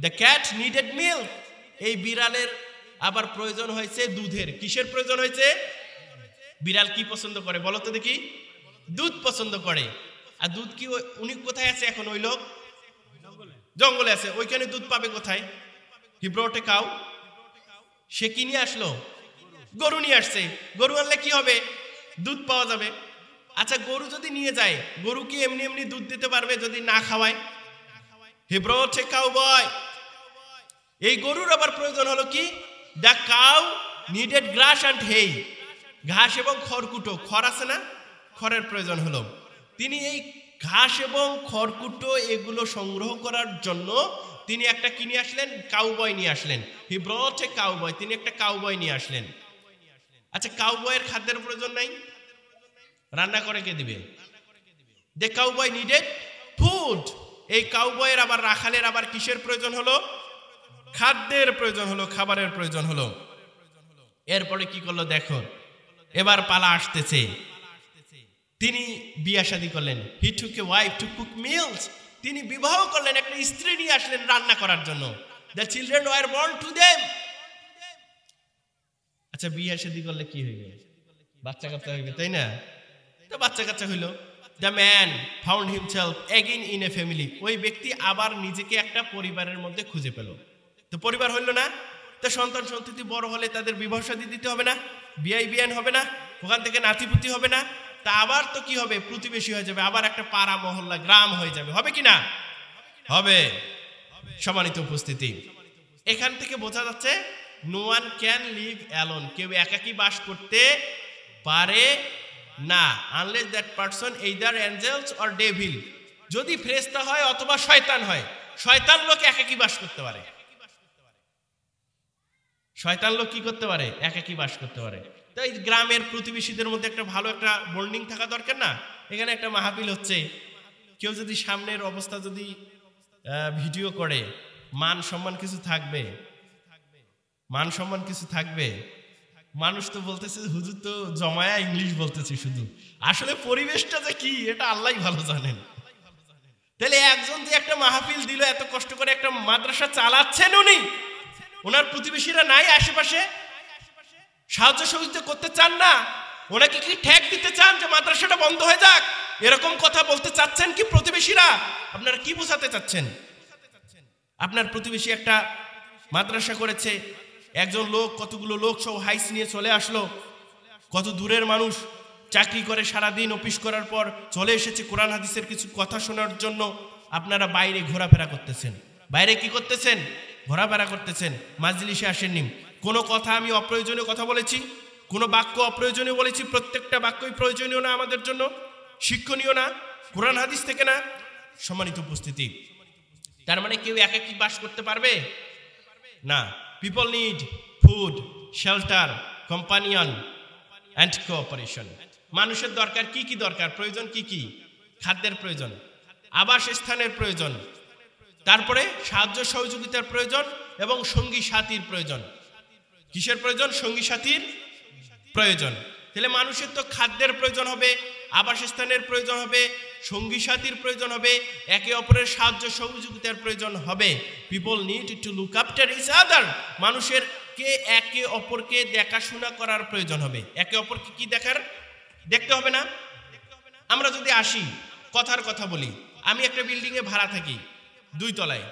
The cat needed milk. এই বিড়ালের আবার প্রয়োজন হয়েছে দুধের। কিসের প্রয়োজন হয়েছে? বিড়াল কি পছন্দ করে বলো তো দেখি? দুধ পছন্দ করে। আর দুধ কি উনি কোথায় আছে এখন? ওই লোক জঙ্গলে আছে, ওইখানে দুধ পাবে কোথায়? He brought a cow. সে কি নিয়ে আসলো? গরু নিয়ে আসছে। গরু আনলে কি হবে? দুধ পাওয়া যাবে। আচ্ছা, গরু যদি নিয়ে যায়, গরু কি এমনি দুধ দিতে পারবে যদি না খাওয়ায়? He brought a cowboy. এই গরুর আবার প্রয়োজন হলো কি? The cow needed grass and hay. ঘাস এবং খড়কুটো। খড় আছে না? খড়ের প্রয়োজন হলো। তিনি এই ঘাস এবং খড়কুটো এগুলো সংগ্রহ করার জন্য তিনি একটা কি নিয়ে আসলেন? কাউবয় নিয়ে আসলেন। He brought a cowboy. তিনি একটা কাউবয় নিয়ে আসলেন। আচ্ছা, কাউবয়ের খাদ্যের প্রয়োজন নাই? রান্না করে কে দিবে? The cowboy needed food. এই কাউবয়ের আবার রাখালের আবার কিসের প্রয়োজন হলো? খাদ্যের প্রয়োজন হলো, খাবারের প্রয়োজন হলো। এরপরে কি করলো দেখো, এবার পালা আসতেছে। তিনি বিয়ে শাদী করলেন। He took a wife to cook meals. তিনি বিবাহ করলেন, একটা স্ত্রী নিয়ে আসলেন রান্না করার জন্য। The children were born to them. আচ্ছা, বিয়ে শাদী করলে কি হইবে? বাচ্চা কাচ্চা হইবে, তাই না? তো বাচ্চা কাচ্চা হইলো। The man found himself again in a family, ওই ব্যক্তি আবার নিজেকে একটা পরিবারের মধ্যে খুঁজে পেল। তো পরিবার হইল না, তো সন্তান সন্ততি বড় হলে তাদের বিবাহ শাদী দিতে হবে না, বিয়াই বিয়ান হবে না, ওখান থেকে নাতিপুতি হবে না, তা আবার তো কি হবে, প্রতিবেশী হয়ে যাবে, আবার একটা পাড়া মহল্লা গ্রাম হয়ে যাবে, হবে কি না? হবে। সম্মানিত উপস্থিতি, এখান থেকে বোঝা যাচ্ছে no one can live alone, কেউ একাকী বাস করতে পারে না, unless that person either angels or devil, যদি ফেরেশতা হয় অথবা শয়তান হয়। শয়তান লোক একাকী বাস করতে পারে, শয়তান লোক কি করতে পারে? একাকী বাস করতে পারে। তো এই গ্রামের প্রতিবেশীদের মধ্যে একটা ভালো একটা বন্ডিং থাকা দরকার না? এখানে একটা মাহফিল হচ্ছে, কেউ যদি সামনের অবস্থা যদি ভিডিও করে, মান সম্মান কিছু থাকবে? মান সম্মান কিছু থাকবে? মানুষ তো বলতেছে হুজুর তো জমায়া ইংলিশ বলতেছে শুধু, আসলে পরিবেশটা যে কি এটা আল্লাহই ভালো জানেন। তাহলে একজন যে একটা মাহফিল দিল, এত কষ্ট করে একটা মাদ্রাসা চালাচ্ছেন, উনি ওনার প্রতিবেশীরা নাই আশেপাশে, সাহায্য সহযোগিতা করতে চান না, ওনাকে কি ঠেক দিতে চান যে মাদ্রাসাটা বন্ধ হয়ে যাক? এরকম কথা বলতে চাচ্ছেন কি প্রতিবেশীরা? আপনারা কি বোঝাতে চাচ্ছেন? আপনার প্রতিবেশী একটা মাদ্রাসা করেছে, একজন লোক কতগুলো লোক সব হাইস নিয়ে চলে আসলো, কত দূরের মানুষ চাকরি করে সারাদিন অফিস করার পর চলে এসেছে কোরআন হাদিসের কিছু কথা শোনার জন্য। আপনারা বাইরে ঘোরাফেরা করতেছেন, বাইরে কি করতেছেন? ঘোরাফেরা করতেছেন, মাজলিসে আসেননি। কোনো কথা আমি অপ্রয়োজনীয় কথা বলেছি? কোনো বাক্য অপ্রয়োজনীয় বলেছি? প্রত্যেকটা বাক্যই প্রয়োজনীয় না, আমাদের জন্য শিক্ষণীয় না, কোরআন হাদিস থেকে না। সম্মানিত উপস্থিতি, তার মানে কেউ একাকী বাস করতে পারবে না। People need food, shelter, companion and cooperation. মানুষের দরকার কি কি দরকার, প্রয়োজন কি কি? খাদ্যের প্রয়োজন, আবাসস্থানের প্রয়োজন, তারপরে সাহায্য সহযোগিতার প্রয়োজন এবং সঙ্গী সাথীর প্রয়োজন। কিসের প্রয়োজন? সঙ্গী সাথীর প্রয়োজন। তাহলে মানুষের তো খাদ্যের প্রয়োজন হবে, আবাসস্থানের প্রয়োজন হবে, সঙ্গী সাথীর প্রয়োজন হবে, একে অপরের সাহায্য সহযোগিতার প্রয়োজন হবে। People need to look after each other, মানুষের কে একে অপরকে দেখাশোনা করার প্রয়োজন হবে। একে অপরকে কি দেখতে হবে না? আমরা যদি আসি, কথার কথা বলি, আমি একটা বিল্ডিংয়ে ভাড়া থাকি 2 তলায়,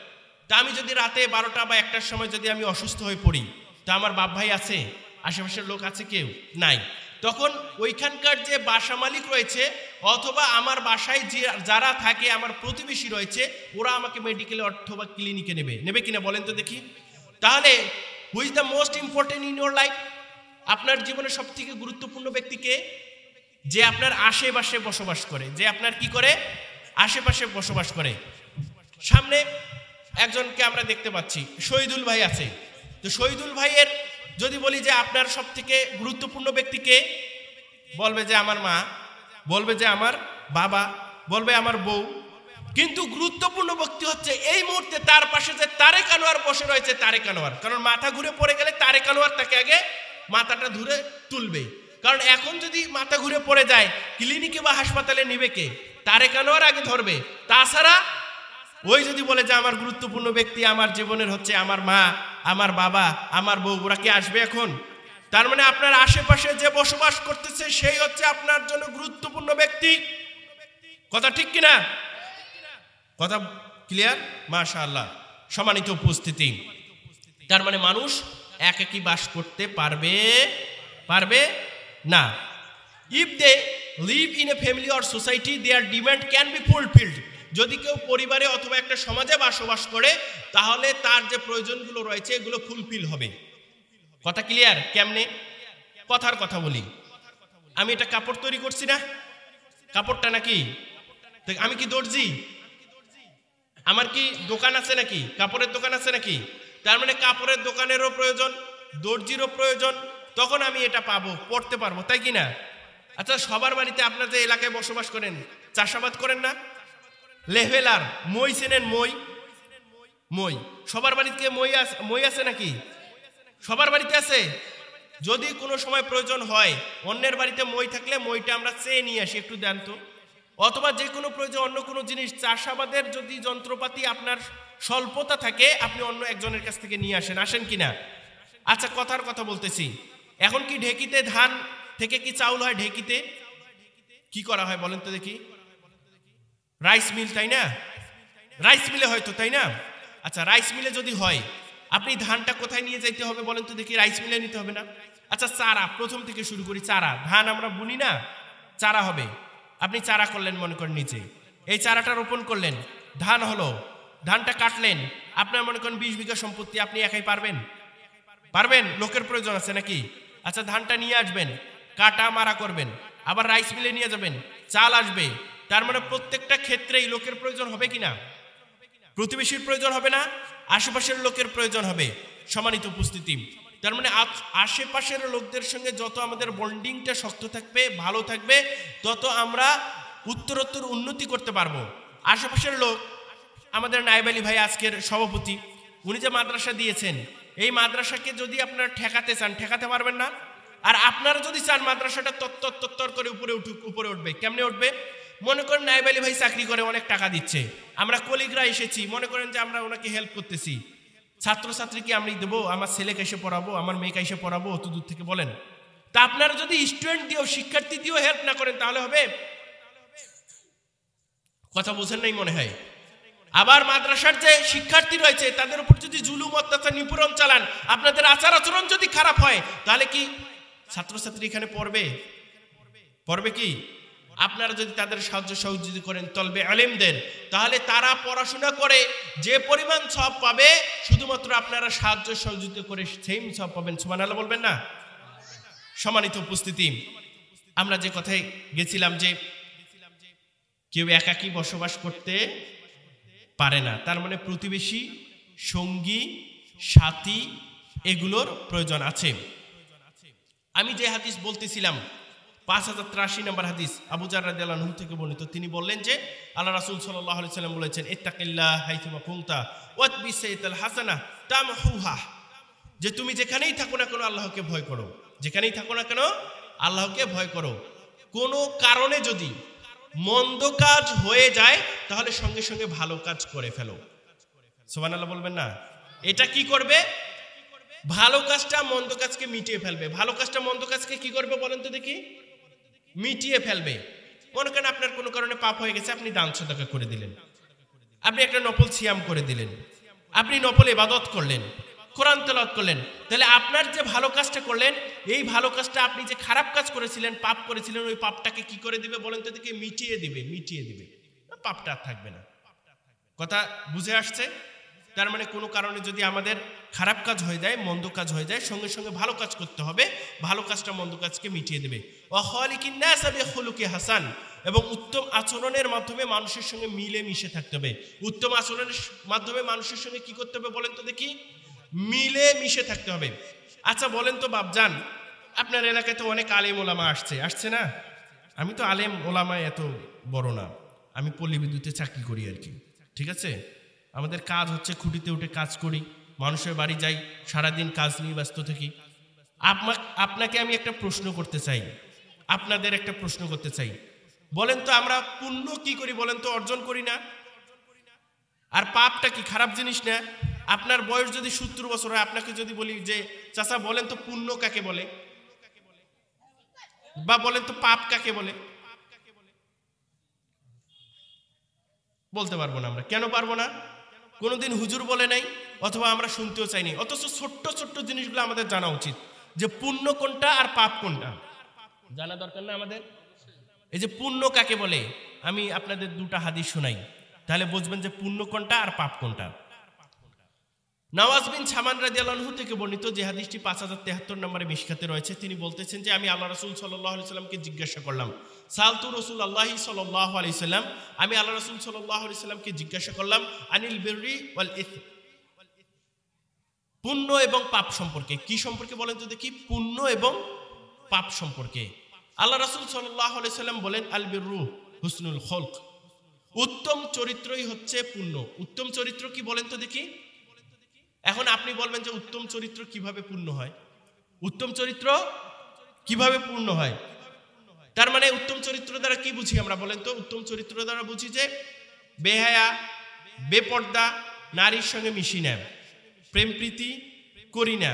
তা আমি যদি রাতে 12টা বা 1টার সময় যদি আমি অসুস্থ হয়ে পড়ি, তা আমার বাপ ভাই আছে, আশেপাশের লোক আছে? কেউ নাই। তখন ওইখানকার যে বাসা মালিক রয়েছে অথবা আমার বাসায় যে যারা থাকে, আমার প্রতিবেশী রয়েছে, ওরা আমাকে মেডিকেলে অথবা ক্লিনিকে নেবে কিনা বলেন তো দেখি। তাহলে হু is the most important in your life? আপনার জীবনে সব থেকে গুরুত্বপূর্ণ ব্যক্তিকে? যে আপনার আশেপাশে বসবাস করে, যে আপনার কি করে? আশেপাশে বসবাস করে। সামনে একজনকে আমরা দেখতে পাচ্ছি, শহীদুল ভাই আছে। তো শহীদুল ভাইয়ের যদি বলি যে আপনার সব থেকে গুরুত্বপূর্ণ ব্যক্তিকে, বলবে যে আমার মা, বলবে যে আমার বাবা, বলবে আমার বউ। কিন্তু গুরুত্বপূর্ণ ব্যক্তি হচ্ছে এই মুহূর্তে তার পাশে যে তারেক আনোয়ার বসে রয়েছে, তারেক আনোয়ার। কারণ মাথা ঘুরে পড়ে গেলে তারেক আনোয়ার তাকে আগে মাথাটা ধরে তুলবে। কারণ এখন যদি মাথা ঘুরে পড়ে যায়, ক্লিনিকে বা হাসপাতালে নিবে কে? তারেক আনোয়ার আগে ধরবে। তাছাড়া ওই যদি বলে যে আমার গুরুত্বপূর্ণ ব্যক্তি আমার জীবনের হচ্ছে আমার মা, আমার বাবা, আমার বউ, ওরা কি আসবে এখন? তার মানে আপনার আশেপাশে যে বসবাস করতেছে সেই হচ্ছে আপনার জন্য গুরুত্বপূর্ণ ব্যক্তি। কথা ঠিক কিনা? কথা ক্লিয়ার? মাশাআল্লাহ। সম্মানিত উপস্থিতি, তার মানে মানুষ একাকী বাস করতে পারবে না। If they live in a family or society, their demand can be fulfilled. যদি কেউ পরিবারে অথবা একটা সমাজে বসবাস করে, তাহলে তার যে প্রয়োজনগুলো রয়েছে এগুলো ফুলফিল হবে। কথা ক্লিয়ার? কেমনে? কথার কথা বলি, আমি এটা কাপড় তৈরি করছি না, কাপড়টা নাকি আমি কি দর্জি? আমার কি দোকান আছে নাকি? কাপড়ের দোকান আছে নাকি? তার মানে কাপড়ের দোকানেরও প্রয়োজন, দর্জিরও প্রয়োজন, তখন আমি এটা পাবো, পড়তে পারবো, তাই কি না? আচ্ছা, সবার বাড়িতে আপনার যে এলাকায় বসবাস করেন চাষাবাদ করেন না? লেভেলার মই চেনেন? মই সবার বাড়িতে মই আছে নাকি? সবার বাড়িতে আছে। যদি কোনো সময় প্রয়োজন হয়, অন্যের বাড়িতে মই থাকলে মইটা আমরা চেয়ে নিয়ে আসি, একটু দেন তো। অথবা যে কোনো প্রয়োজন, অন্য কোনো জিনিস, চাষাবাদের যদি যন্ত্রপাতি আপনার স্বল্পতা থাকে, আপনি অন্য একজনের কাছ থেকে নিয়ে আসেন কিনা? আচ্ছা, কথার কথা বলতেছি, এখন কি ঢেকিতে ধান থেকে কি চাউল হয়? ঢেকিতে কি করা হয় বলেন তো দেখি? রাইস মিল, তাই না? রাইস মিলে হয়তো, তাই না? আচ্ছা, রাইস মিলে যদি হয়, আপনি ধানটা কোথায় নিয়ে যাইতে হবে বলেন তো দেখি? রাইস মিলে নিতে হবে না? আচ্ছা, চারা, প্রথম থেকে শুরু করি। চারা, ধান আমরা বুনি না, চারা হবে। আপনি চারা করলেন মনে করেন নিচে, এই চারাটা রোপণ করলেন, ধান হলো, ধানটা কাটলেন। আপনার মনে করেন 20 বিঘা সম্পত্তি, আপনি একাই পারবেন? পারবেন? লোকের প্রয়োজন আছে নাকি? আচ্ছা, ধানটা নিয়ে আসবেন, কাটা মারা করবেন, আবার রাইস মিলে নিয়ে যাবেন, চাল আসবে। তার মানে প্রত্যেকটা ক্ষেত্রেই লোকের প্রয়োজন হবে কিনা? প্রতিবেশীর প্রয়োজন হবে না? আশেপাশের লোকের প্রয়োজন হবে। সম্মানিত উপস্থিতি, তার মানে আশেপাশের লোকদের সঙ্গে যত আমাদের বন্ডিংটা শক্ত থাকবে, ভালো থাকবে, তত আমরা উত্তরোত্তর উন্নতি করতে পারবো। আশেপাশের লোক, আমাদের নায়েব আলী ভাই আজকের সভাপতি, উনি যে মাদ্রাসা দিয়েছেন, এই মাদ্রাসাকে যদি আপনারা ঠেকাতে চান, ঠেকাতে পারবেন না। আর আপনারা যদি চান মাদ্রাসাটা তত্তর করে উপরে উঠবে, কেমনে উঠবে? মনে করেন নায়েব আলী ভাই চাকরি করে, অনেক টাকা দিচ্ছে, আমরা কলিগরা এসেছি, মনে করেন যে আমরা ওনাকে হেল্প করতেছি। ছাত্রছাত্রীকে আমি দেবো, আমার ছেলেকে এসে পড়াবো, আমার মেয়েকে এসে পড়াবো, অত দূর থেকে বলেন? তা আপনারা যদি স্টুডেন্ট দিয়েও, শিক্ষার্থী দিয়েও হেল্প না করেন, তাহলে হবে? কথা বোঝেন নাই মনে হয়। আবার মাদ্রাসার যে শিক্ষার্থী রয়েছে, তাদের উপর যদি জুলুম, অত্যাচার, নিপীড়ন চালান, আপনাদের আচার আচরণ যদি খারাপ হয়, তাহলে কি ছাত্রছাত্রী এখানে পড়বে? পড়বে কি? আপনারা যদি তাদের সাহায্য সহযোগিতা করেন, তলবে আলেমদের, তাহলে তারা পড়াশোনা করে যে পরিমাণ সওয়াব পাবে, শুধুমাত্র আপনারা সাহায্য সহযোগিতা করে সেম সওয়াব পাবেন। সুবহানাল্লাহ বলবেন না? সম্মানিত উপস্থিতি, আমরা যে কথায় গেছিলাম যে কেউ একাকী বসবাস করতে পারে না, তার মানে প্রতিবেশী, সঙ্গী, সাথী এগুলোর প্রয়োজন আছে। আমি যে হাদিস বলতেছিলাম 5083 নম্বর হাদিস, আবু যার রাদিয়াল্লাহু আনহু থেকে বর্ণিত, তিনি বললেন যে আল্লাহ রাসূল সাল্লাল্লাহু আলাইহি সাল্লাম বলেছেন, ইত্তাকিল্লাহ হাইথুমা কুনতা ওয়াতবি সাইয়্যাতাল হাসানা তামহুহা, যে তুমি যেখানেই থাকো না কেন আল্লাহকে ভয় করো, যেখানেই থাকো না কেন আল্লাহকে ভয় করো। কোনো কারণে যদি মন্দ কাজ হয়ে যায়, তাহলে সঙ্গে সঙ্গে ভালো কাজ করে ফেলো। সুবহানাল্লাহ বলবেন না? এটা কি করবে? ভালো কাজটা মন্দ কাজকে মিটিয়ে ফেলবে। ভালো কাজটা মন্দ কাজকে কি করবে বলেন তো দেখি? মিটিয়ে ফেলবে। মনে করেন আপনার কোনো কারণে পাপ হয়ে গেছে, আপনি দান সাদাকা করে দিলেন, আপনি একটা নফল সিয়াম করে দিলেন, আপনি নফল ইবাদত করলেন, কোরআন তেলাওয়াত করলেন, তাহলে আপনার যে ভালো কাজটা করলেন, এই ভালো কাজটা আপনি যে খারাপ কাজ করেছিলেন, পাপ করেছিলেন, ওই পাপটাকে কি করে দিবে বলেন তো দেখি? মিটিয়ে দিবে, মিটিয়ে দিবে, পাপটা আর থাকবে না। কথা বুঝে আসছে? তার মানে কোনো কারণে যদি আমাদের খারাপ কাজ হয়ে যায়, মন্দ কাজ হয়ে যায়, সঙ্গে সঙ্গে ভালো কাজ করতে হবে, ভালো কাজটা মন্দ কাজকে মিটিয়ে দেবে। ওয়া খালিকিন নাস বিখুলুকি হাসান, এবং উত্তম আচরণের মাধ্যমে মানুষের সঙ্গে মিলে মিশে থাকতে হবে। উত্তম আচরণের মাধ্যমে মানুষের সঙ্গে কি করতে হবে বলেন তো দেখি? মিলে মিশে থাকতে হবে। আচ্ছা বলেন তো বাপজান, আপনার এলাকায় তো অনেক আলেম ওলামা আসছে না? আমি তো আলেম ওলামায় এত বড় না, আমি পল্লী বিদ্যুতে চাকরি করি আর কি, ঠিক আছে? আমাদের কাজ হচ্ছে খুঁটিতে উঠে কাজ করি, মানুষের বাড়ি যাই, সারাদিন কাজ নিয়ে ব্যস্ত থাকি। আপনাকে আমি একটা প্রশ্ন করতে চাই, আপনাদের একটা প্রশ্ন করতে চাই, বলেন তো আমরা পুণ্য কি করি বলেন তো? অর্জন করি না? আর পাপটা কি খারাপ জিনিস না? আপনার বয়স যদি 70 বছর হয়, আপনাকে যদি বলি যে চাচা বলেন তো পুণ্য কাকে বলে, বা বলেন তো পাপ কাকে বলে, বলতে পারবো না আমরা। কেন পারবো না? কোনোদিন হুজুর বলে নাই, অথবা আমরা শুনতেও চাইনি। অথচ ছোট্ট ছোট্ট জিনিসগুলো আমাদের জানা উচিত, যে পুণ্য কোনটা আর পাপ কোনটা জানা দরকার না আমাদের? এই যে পুণ্য কাকে বলে, আমি আপনাদের দুটা হাদিস শোনাই, তাহলে বুঝবেন যে পুণ্য কোনটা আর পাপ কোনটা। নওয়াজ বিন সামান রাদিয়াল্লাহু আনহু থেকে বর্ণিত, যে হাদিসটি 5073 নম্বরে মিশকাতে রয়েছে, তিনি বলতেছেন যে আমি আল্লাহ রাসূল সাল্লাল্লাহু আলাইহি সাল্লামকে জিজ্ঞাসা করলাম, সালতু রাসূলুল্লাহি সাল্লাল্লাহু আলাইহি সাল্লাম, আমি আল্লাহ রাসূল সাল্লাল্লাহু আলাইহি সাল্লামকে জিজ্ঞাসা করলাম, আনিল বিররি ওয়াল ইসম, পুণ্য এবং পাপ সম্পর্কে। কি সম্পর্কে বলেন তো দেখি? পুণ্য এবং পাপ সম্পর্কে। আল্লাহ রাসূল সাল্লাল্লাহু আলাইহি সাল্লাম বলেন, আল বিররু হুসনুল খুলক, উত্তম চরিত্রই হচ্ছে পুণ্য। উত্তম চরিত্র কি বলেন তো দেখি? এখন আপনি বলবেন যে উত্তম চরিত্র কিভাবে পূর্ণ হয়? উত্তম চরিত্র কিভাবে পূর্ণ হয়? তার মানে উত্তম চরিত্র দ্বারা কি বুঝি আমরা বলেন তো? উত্তম চরিত্র দ্বারা বুঝি যে বেহায়া, বেপর্দা, নারীর সঙ্গে মিশি না, প্রেম প্রীতি করি না,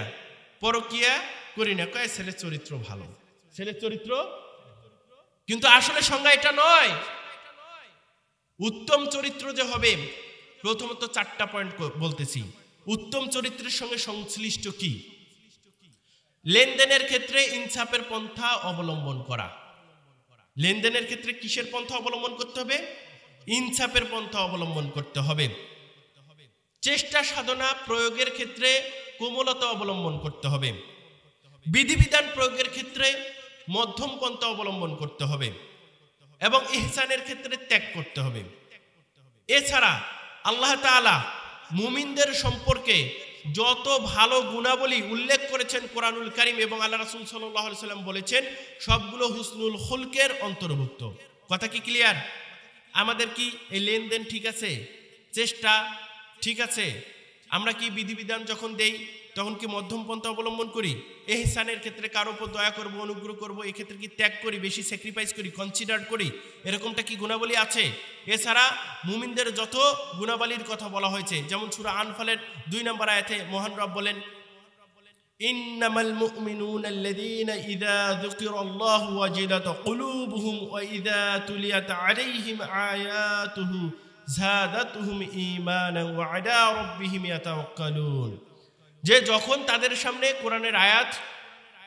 পরকিয়া করি না। কয় ছেলের চরিত্র ভালো, ছেলের চরিত্র, কিন্তু আসলে সংজ্ঞা এটা নয়। উত্তম চরিত্র যে হবে, প্রথমত 4টা পয়েন্ট বলতেছি। উত্তম চরিত্রের সঙ্গে সংশ্লিষ্ট কি? লেনদেনের ক্ষেত্রে ইনসাফের পন্থা অবলম্বন করা। লেনদেনের ক্ষেত্রে কিসের পন্থা অবলম্বন করতে হবে? ইনসাফের পন্থা অবলম্বন করতে হবে। চেষ্টা সাধনা প্রয়োগের ক্ষেত্রে কোমলতা অবলম্বন করতে হবে। বিধিবিধান প্রয়োগের ক্ষেত্রে মধ্যম পন্থা অবলম্বন করতে হবে এবং ইহসানের ক্ষেত্রে ত্যাগ করতে হবে। এছাড়া আল্লাহ তাআলা মুমিনদের সম্পর্কে যত ভালো গুণাবলী উল্লেখ করেছেন কোরআনুল কারীম এবং আল্লাহ রাসূল সাল্লাল্লাহু আলাইহি সাল্লাম বলেছেন, সবগুলো হুসনুল খুলকের অন্তর্ভুক্ত। কথা কি ক্লিয়ার? আমাদের কি এই লেনদেন ঠিক আছে? চেষ্টা ঠিক আছে? আমরা কি বিধিবিধান যখন দেই তখন কি মধ্যম পন্থা অবলম্বন করি? ইহসানের ক্ষেত্রে কারো উপর দয়া করব, অনুগ্রহ করব, এই ক্ষেত্রে কি ত্যাগ করি, বেশি স্যাক্রিফাইস করি, কনসিডার করি? এরকমটা কি গুণাবলী আছে? এছাড়া মুমিনদের যত গুণাবলীর কথা বলা হয়েছে, যেমন সূরা আনফালের 2 নম্বর আয়াতে মহান রব বলেন, ইন্নামাল মুমিনুনা আল্লাযীনা ইযা যুকিরাল্লাহু ওয়াজিলাত কুলুবুহুম ওয়া ইযা তুলিয়াত আলাইহিম আয়াতুহু যাদাতুহুম ঈমানান ওয়া আলা রাব্বিহিম ইয়াতাওয়াক্কালুন। যে যখন তাদের সামনে কোরআনের আয়াত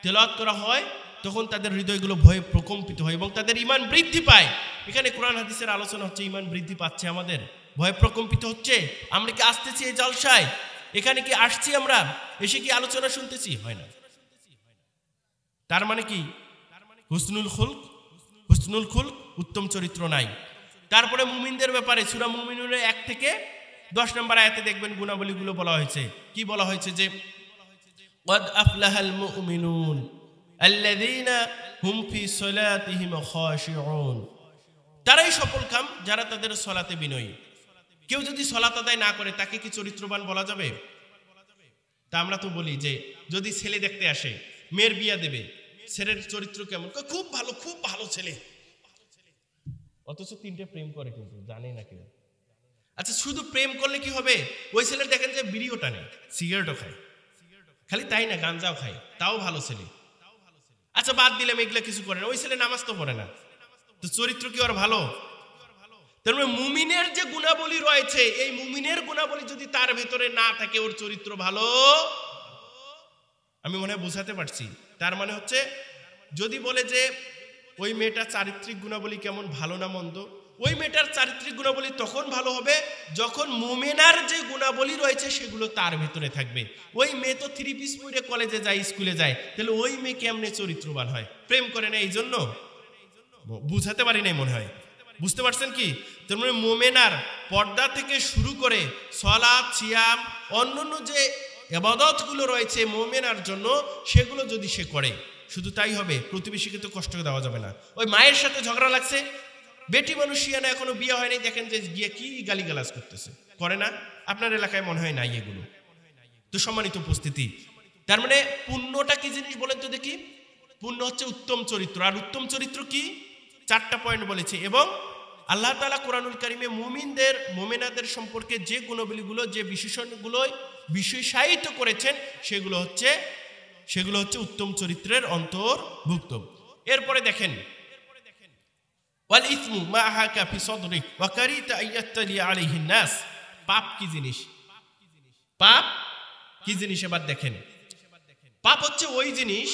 তেলাওয়াত করা হয় তখন তাদের হৃদয়গুলো ভয়ে প্রকম্পিত হয় এবং তাদের ঈমান বৃদ্ধি পায়। এখানে কোরআন হাদিসের আলোচনা হচ্ছে, ঈমান বৃদ্ধি পাচ্ছে, আমাদের ভয়ে প্রকম্পিত হচ্ছে। আমরা কি আসতেছি এই জলসায়? এখানে কি আসছি আমরা? এসে কি আলোচনা শুনতেছি? হয় না। তার মানে কি? হুসনুল খুলক, উত্তম চরিত্র নাই। তারপরে মুমিনদের ব্যাপারে সূরা মুমিনুনের 1 থেকে 10 নম্বর আয়াতে দেখবেন গুণাবলীগুলো বলা হয়েছে। কি বলা হয়েছে? যে ক্বাদ আফলাহাল মুমিনুন আল্লাযীনা হুম ফি সলাতিহিম খাশিউন। তারাই সফলকাম যারা তাদের সালাতে বিনয়ী। কেউ যদি সালাত আদায় না করে তাকে কি চরিত্রবান বলা যাবে? তা আমরা তো বলি যে যদি ছেলে দেখতে আসে, মেয়ের বিয়া দেবে, ছেলের চরিত্র কেমন? খুব ভালো ছেলে, অথচ 3টে প্রেম করে কিন্তু জানে না কেউ। আচ্ছা, শুধু প্রেম করলে কি হবে? ওই ছেলের দেখেন যে বিড়িও টানে, সিগারেটও খায়, খালি তাই না গাঞ্জাও খায়, তাও ভালো ছেলে। আচ্ছা, বাদ দিলাম এগুলা কিছু করে না, ওই ছেলে নামাজ তো পড়ে না, তো চরিত্র কি আর ভালো? তার মানে মুমিনের যে গুণাবলী রয়েছে, এই মুমিনের গুণাবলী যদি তার ভেতরে না থাকে, ওর চরিত্র ভালো। আমি মনে হয় বুঝাতে পারছি। তার মানে হচ্ছে, যদি বলে যে ওই মেয়েটার চারিত্রিক গুণাবলী কেমন, ভালো না মন্দ, ওই মেয়েটার চারিত্রিক গুণাবলী তখন ভালো হবে যখন মুমিনার যে গুণাবলী রয়েছে সেগুলো তার ভিতরে থাকবে। ওই মেয়ে তো 3 পিস পরে কলেজে যায়, স্কুলে যায়, তাহলে ওই মেয়ে কেমনে চরিত্রবান হয়? প্রেম করে না এই জন্য? বুঝাতে পারি নাই মনে হয়। বুঝতে পারছেন কি? তার মানে মুমিনার পর্দা থেকে শুরু করে সালাত, সিয়াম, অন্যান্য যে ইবাদতগুলো রয়েছে মুমিনার জন্য, সেগুলো যদি সে করে, শুধু তাই হবে, প্রতিবেশীকে তো কষ্ট দেওয়া যাবে না। ওই মায়ের সাথে ঝগড়া লাগছে, বেটি মানুষ শিয়ানা, এখনো বিয়ে হয়নি, দেখেন যে গিয়ে কি গালিগালাজ করতেছে, করে না? আপনার এলাকায় মনে হয় নাই এগুলো। তো সম্মানিত উপস্থিতি, তার মানে পুণ্যটা কি জিনিস বলেন তো দেখি? পুণ্য হচ্ছে উত্তম চরিত্র। আর উত্তম চরিত্র কি? 4টা পয়েন্ট বলেছে। এবং আল্লাহ তাআলা কোরআনুল কারীমে মুমিনাদের সম্পর্কে যে গুণাবলীগুলো, যে বিশেষণগুলো বিশেষায়িত করেছেন, সেগুলো হচ্ছে উত্তম চরিত্রের অন্তর্ভুক্ত। এরপরে দেখেন, ওয়াল ইসমু মা হাকা ফি সাদরিক ওয়া কারিতা আইয়াতালি আলাইহিন নাস। পাপ কি জিনিস? পাপ কি জিনিস? এবার দেখেন, পাপ হচ্ছে ওই জিনিস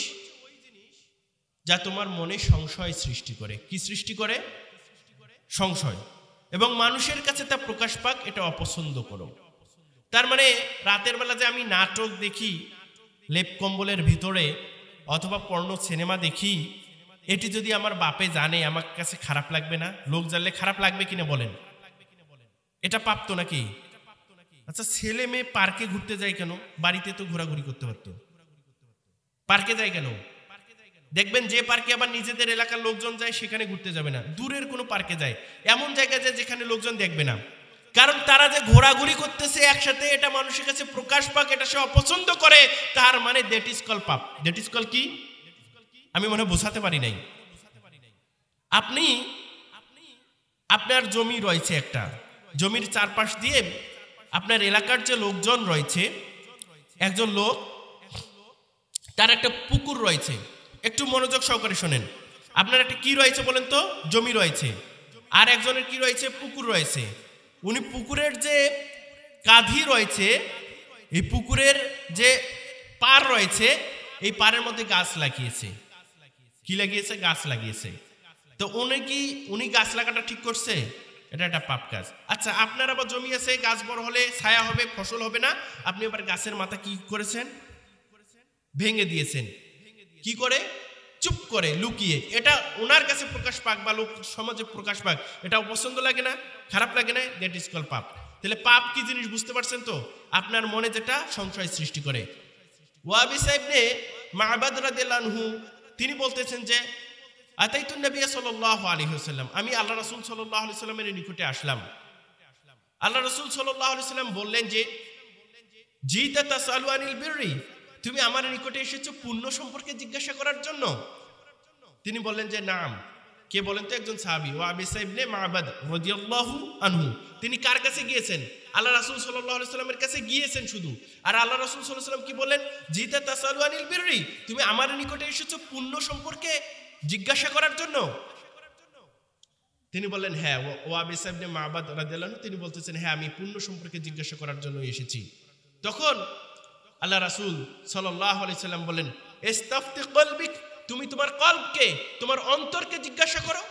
যা তোমার মনে সংশয় সৃষ্টি করে। কি সৃষ্টি করে? সংশয়। এবং মানুষের কাছে তা প্রকাশ পাক, এটা অপছন্দ করো। তার মানে রাতের বেলা যে আমি নাটক দেখি লেপ কম্বলের ভিতরে, অথবা পর্ণ সিনেমা দেখি, এটি যদি আমার বাপে জানে, আমার কাছে খারাপ লাগবে না? লোক জানলে খারাপ লাগবে কিনা বলেন? এটা পাপ তো নাকি? আচ্ছা, ছেলে মেয়ে পার্কে ঘুরতে যায় কেন? বাড়িতে তো ঘোরাঘুরি করতে পারতো। পার্কে যায় কেন? দেখবেন যে পার্কে আবার নিজেদের এলাকার লোকজন যায়, সেখানে ঘুরতে যাবে না, দূরের কোনো পার্কে যায়, এমন জায়গায় যায় যেখানে লোকজন দেখবে না। কারণ তারা যে ঘোরাঘুরি করতেছে একসাথে, এটা মানুষের কাছে প্রকাশ পাক, এটা সে অপছন্দ করে। তার মানে দ্যাট ইজ কল পাপ। দ্যাট ইজ কল কি? আমি মনে বোঝাতে পারি নাই। আপনি আপনার জমি রয়েছে, একটা জমির চারপাশ দিয়ে আপনার এলাকার যে লোকজন রয়েছে, একজন লোক, তার একটা পুকুর রয়েছে। একটু মনোযোগ সহকারে শোনেন। আপনার একটা কি রয়েছে বলেন তো? জমি রয়েছে। আর একজনের কি রয়েছে, পুকুর রয়েছে। উনি পুকুরের যে কাঁধি রয়েছে, এই পুকুরের যে পার রয়েছে, এই পারের মধ্যে গাছ লাগিয়েছে। কি লাগিয়েছে? গাছ লাগিয়েছে। তো উনি গাছ লাগাটা ঠিক করছে? এটা একটা পাপ কাজ। আচ্ছা, আপনার আবার জমি আছে, গাছ বড় হলে ছায়া হবে, ফসল হবে না, আপনি আবার গাছের মাথা কি করেছেন? ভেঙে দিয়েছেন। কি করে? চুপ করে, লুকিয়ে। এটা ওনার কাছে প্রকাশ পাক বা লোক সমাজে প্রকাশ পাক, এটা পছন্দ লাগে না, খারাপ লাগে না, দ্যাট ইজ কল পাপ। তাহলে পাপ কি জিনিস বুঝতে পারছেন তো? আপনার মনে যেটা সংশয় সৃষ্টি করে। ওয়াবিসা ইবনে মা'বাদ রাদিয়াল্লাহু আনহু তিনি বলতেছেন যে আতাইতুন নবী সাল্লাল্লাহু আলাইহি ওয়াসাল্লাম, আমি আল্লাহ রাসূল সাল্লাল্লাহু আলাইহি ওয়াসাল্লামের নিকটে আসলাম। আল্লাহ রাসূল সাল্লাল্লাহু আলাইহি ওয়াসাল্লাম বললেন যে জিতা তাসালু আনিল বিররি, তুমি আমার নিকটে এসেছো পুণ্য সম্পর্কে জিজ্ঞাসা করার জন্য? তিনি বললেন যে নাম। কে বলেন তো? একজন সাহাবী, ওয়াবিসা ইবনে মা'বাদ রাদিয়াল্লাহু আনহু। তিনি কার কাছে গিয়েছেন? আল্লাহ রাসূল সাল্লাল্লাহু আলাইহি ওয়াসাল্লামের কাছে গিয়েছেন শুধু। আর আল্লাহ রাসূল সাল্লাল্লাহু আলাইহি ওয়াসাল্লাম কি বলেন? জিতা তাসালু আনিল বিররি, তুমি আমার নিকটে এসেছো পুণ্য সম্পর্কে জিজ্ঞাসা করার জন্য? তিনি বললেন হ্যাঁ। ওয়াবিসা ইবনে মা'বাদ রাদিয়াল্লাহু আনহু তিনি বলতেছেন হ্যাঁ, আমি পুণ্য সম্পর্কে জিজ্ঞাসা করার জন্য এসেছি। তখন আল্লাহ রাসূল সাল্লাল্লাহু আলাইহি ওয়াসাল্লাম বলেন ইস্তাফতি কলবিক, তুমি তোমার কলবকে, তোমার অন্তরকে জিজ্ঞাসা করো।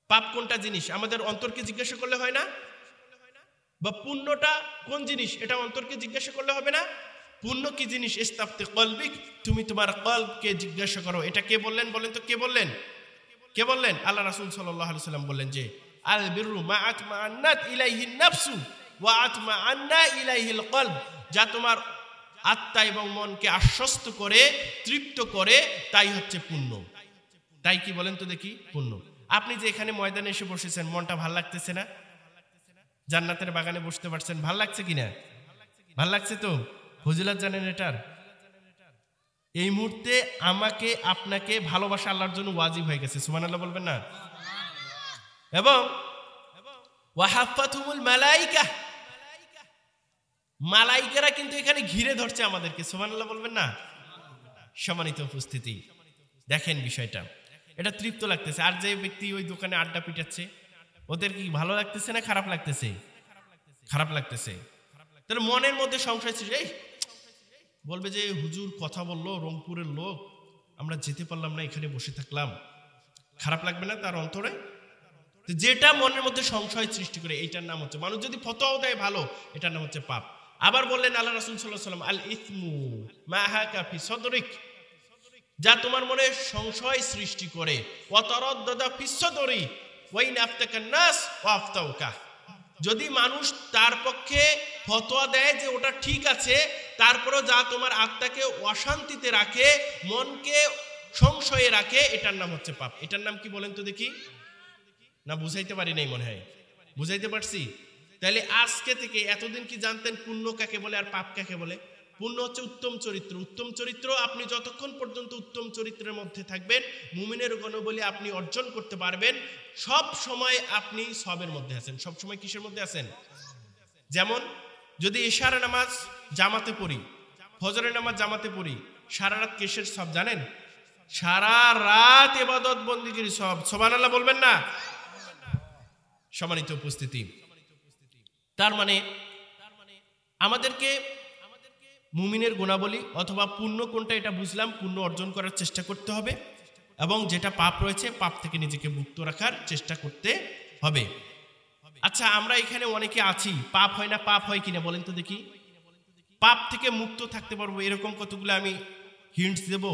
পাপ কোনটা জিনিস আমাদের অন্তরকে জিজ্ঞাসা করলে হয় না? বা পুণ্যটা কোন জিনিস এটা অন্তরকে জিজ্ঞাসা করলে হবে না? পুণ্য কি জিনিস? ইস্তাফতি কলবিক, তুমি তোমার কলবকে জিজ্ঞাসা করো। এটা কে বললেন বলেন তো? কে বললেন? কে বললেন? আল্লাহ রাসূল সাল্লাল্লাহু আলাইহি ওয়াসাল্লাম বললেন যে আল বিররু মা আতমাআন্নাত ইলাইহিন নাফসু ওয়া আতমাআন্না ইলাইহিল কলব, যা তোমার আত্মা এবং মনকে আশ্বস্ত করে, তৃপ্ত করে, তাই হচ্ছে পুণ্য। তাই কি বলেন তো দেখি? পুণ্য। আপনি যে এখানে ময়দানে এসে বসেছেন, মনটা ভাল লাগতেছে না? জান্নাতের বাগানে বসতে পারছেন, ভাল লাগছে কিনা? ভাল লাগছে তো? ফজিলত জানেন এটার? এই মুহূর্তে আমাকে আপনাকে ভালোবাসা আল্লাহর জন্য ওয়াজিব হয়ে গেছে। সুবহানাল্লাহ বলবেন না? এবং ওয়াহাফাতুমুল মালাইকা, মালাইকারা কিন্তু এখানে ঘিরে ধরছে আমাদেরকে। সুবহানাল্লাহ বলবেন না? সম্মানিত উপস্থিতি, দেখেন বিষয়টা, এটা তৃপ্ত লাগতেছে। আর যে ব্যক্তি ওই দোকানে আড্ডা পিটাচ্ছে, ওদের কি ভালো লাগতেছে না খারাপ লাগতেছে? খারাপ লাগতেছে। তাহলে মনের মধ্যে সংশয় ছিল, এই বলবে যে হুজুর কথা বললো, রংপুরের লোক, আমরা যেতে পারলাম না, এখানে বসে থাকলাম। খারাপ লাগবে না তার অন্তরে? যেটা মনের মধ্যে সংশয় সৃষ্টি করে, এইটার নাম হচ্ছে, মানুষ যদি ফতোয়াও দেয় ভালো, এটার নাম হচ্ছে পাপ। আবার বললেন আল্লাহ রাসূল সাল্লাল্লাহু আলাইহি ওয়াসাল্লাম আল ইসমু মা হাকা ফি সদরিক, যা তোমার মনে সংশয় সৃষ্টি করে, ওয়া তারাদ্দাদা ফি সদরি ওয়া ইন আফতাকান নাস ওয়া আফতাউকা, যদি মানুষ তার পক্ষে ফতোয়া দেয় যে ওটা ঠিক আছে, তারপরেও যা তোমার আত্মাকে অশান্তিতে রাখে, মনকে সংশয়ে রাখে, এটার নাম হচ্ছে পাপ। এটার নাম কি বলেন তো দেখি? না বুঝাইতে পারি নাই মনে হয়? বুঝাইতে পারছি? তাহলে আজকে থেকে এতদিন কি জানতেন পুণ্য কাকে বলে আর পাপ কাকে বলে? পুণ্য হচ্ছে উত্তম চরিত্র। উত্তম চরিত্র আপনি যতক্ষণ পর্যন্ত উত্তম চরিত্রের মধ্যে থাকবেন, মুমিনের গুণাবলী আপনি অর্জন করতে পারবেন, সব সময় আপনি সবের মধ্যে আছেন। সব সময় কিসের মধ্যে আছেন? যেমন যদি ইশারা নামাজ জামাতে পড়ি, ফজরের নামাজ জামাতে পড়ি, সারা রাত কিসের সব জানেন? সারা রাত ইবাদত বন্দেগীর সব। সুবহানাল্লাহ বলবেন না? সম্মানিত উপস্থিতি, তার মানে আমাদেরকে মুমিনের গুণাবলী অথবা পুণ্য কোনটা এটা বুঝলাম, পুণ্য অর্জন করার চেষ্টা করতে হবে, এবং যেটা পাপ রয়েছে পাপ থেকে নিজেকে মুক্ত রাখার চেষ্টা করতে হবে। আচ্ছা, আমরা এখানে অনেকে আছি, পাপ হয় না, পাপ হয় কিনা বলেন তো দেখি? পাপ থেকে মুক্ত থাকতে পারবো এরকম কতগুলো আমি হিন্টস দেব,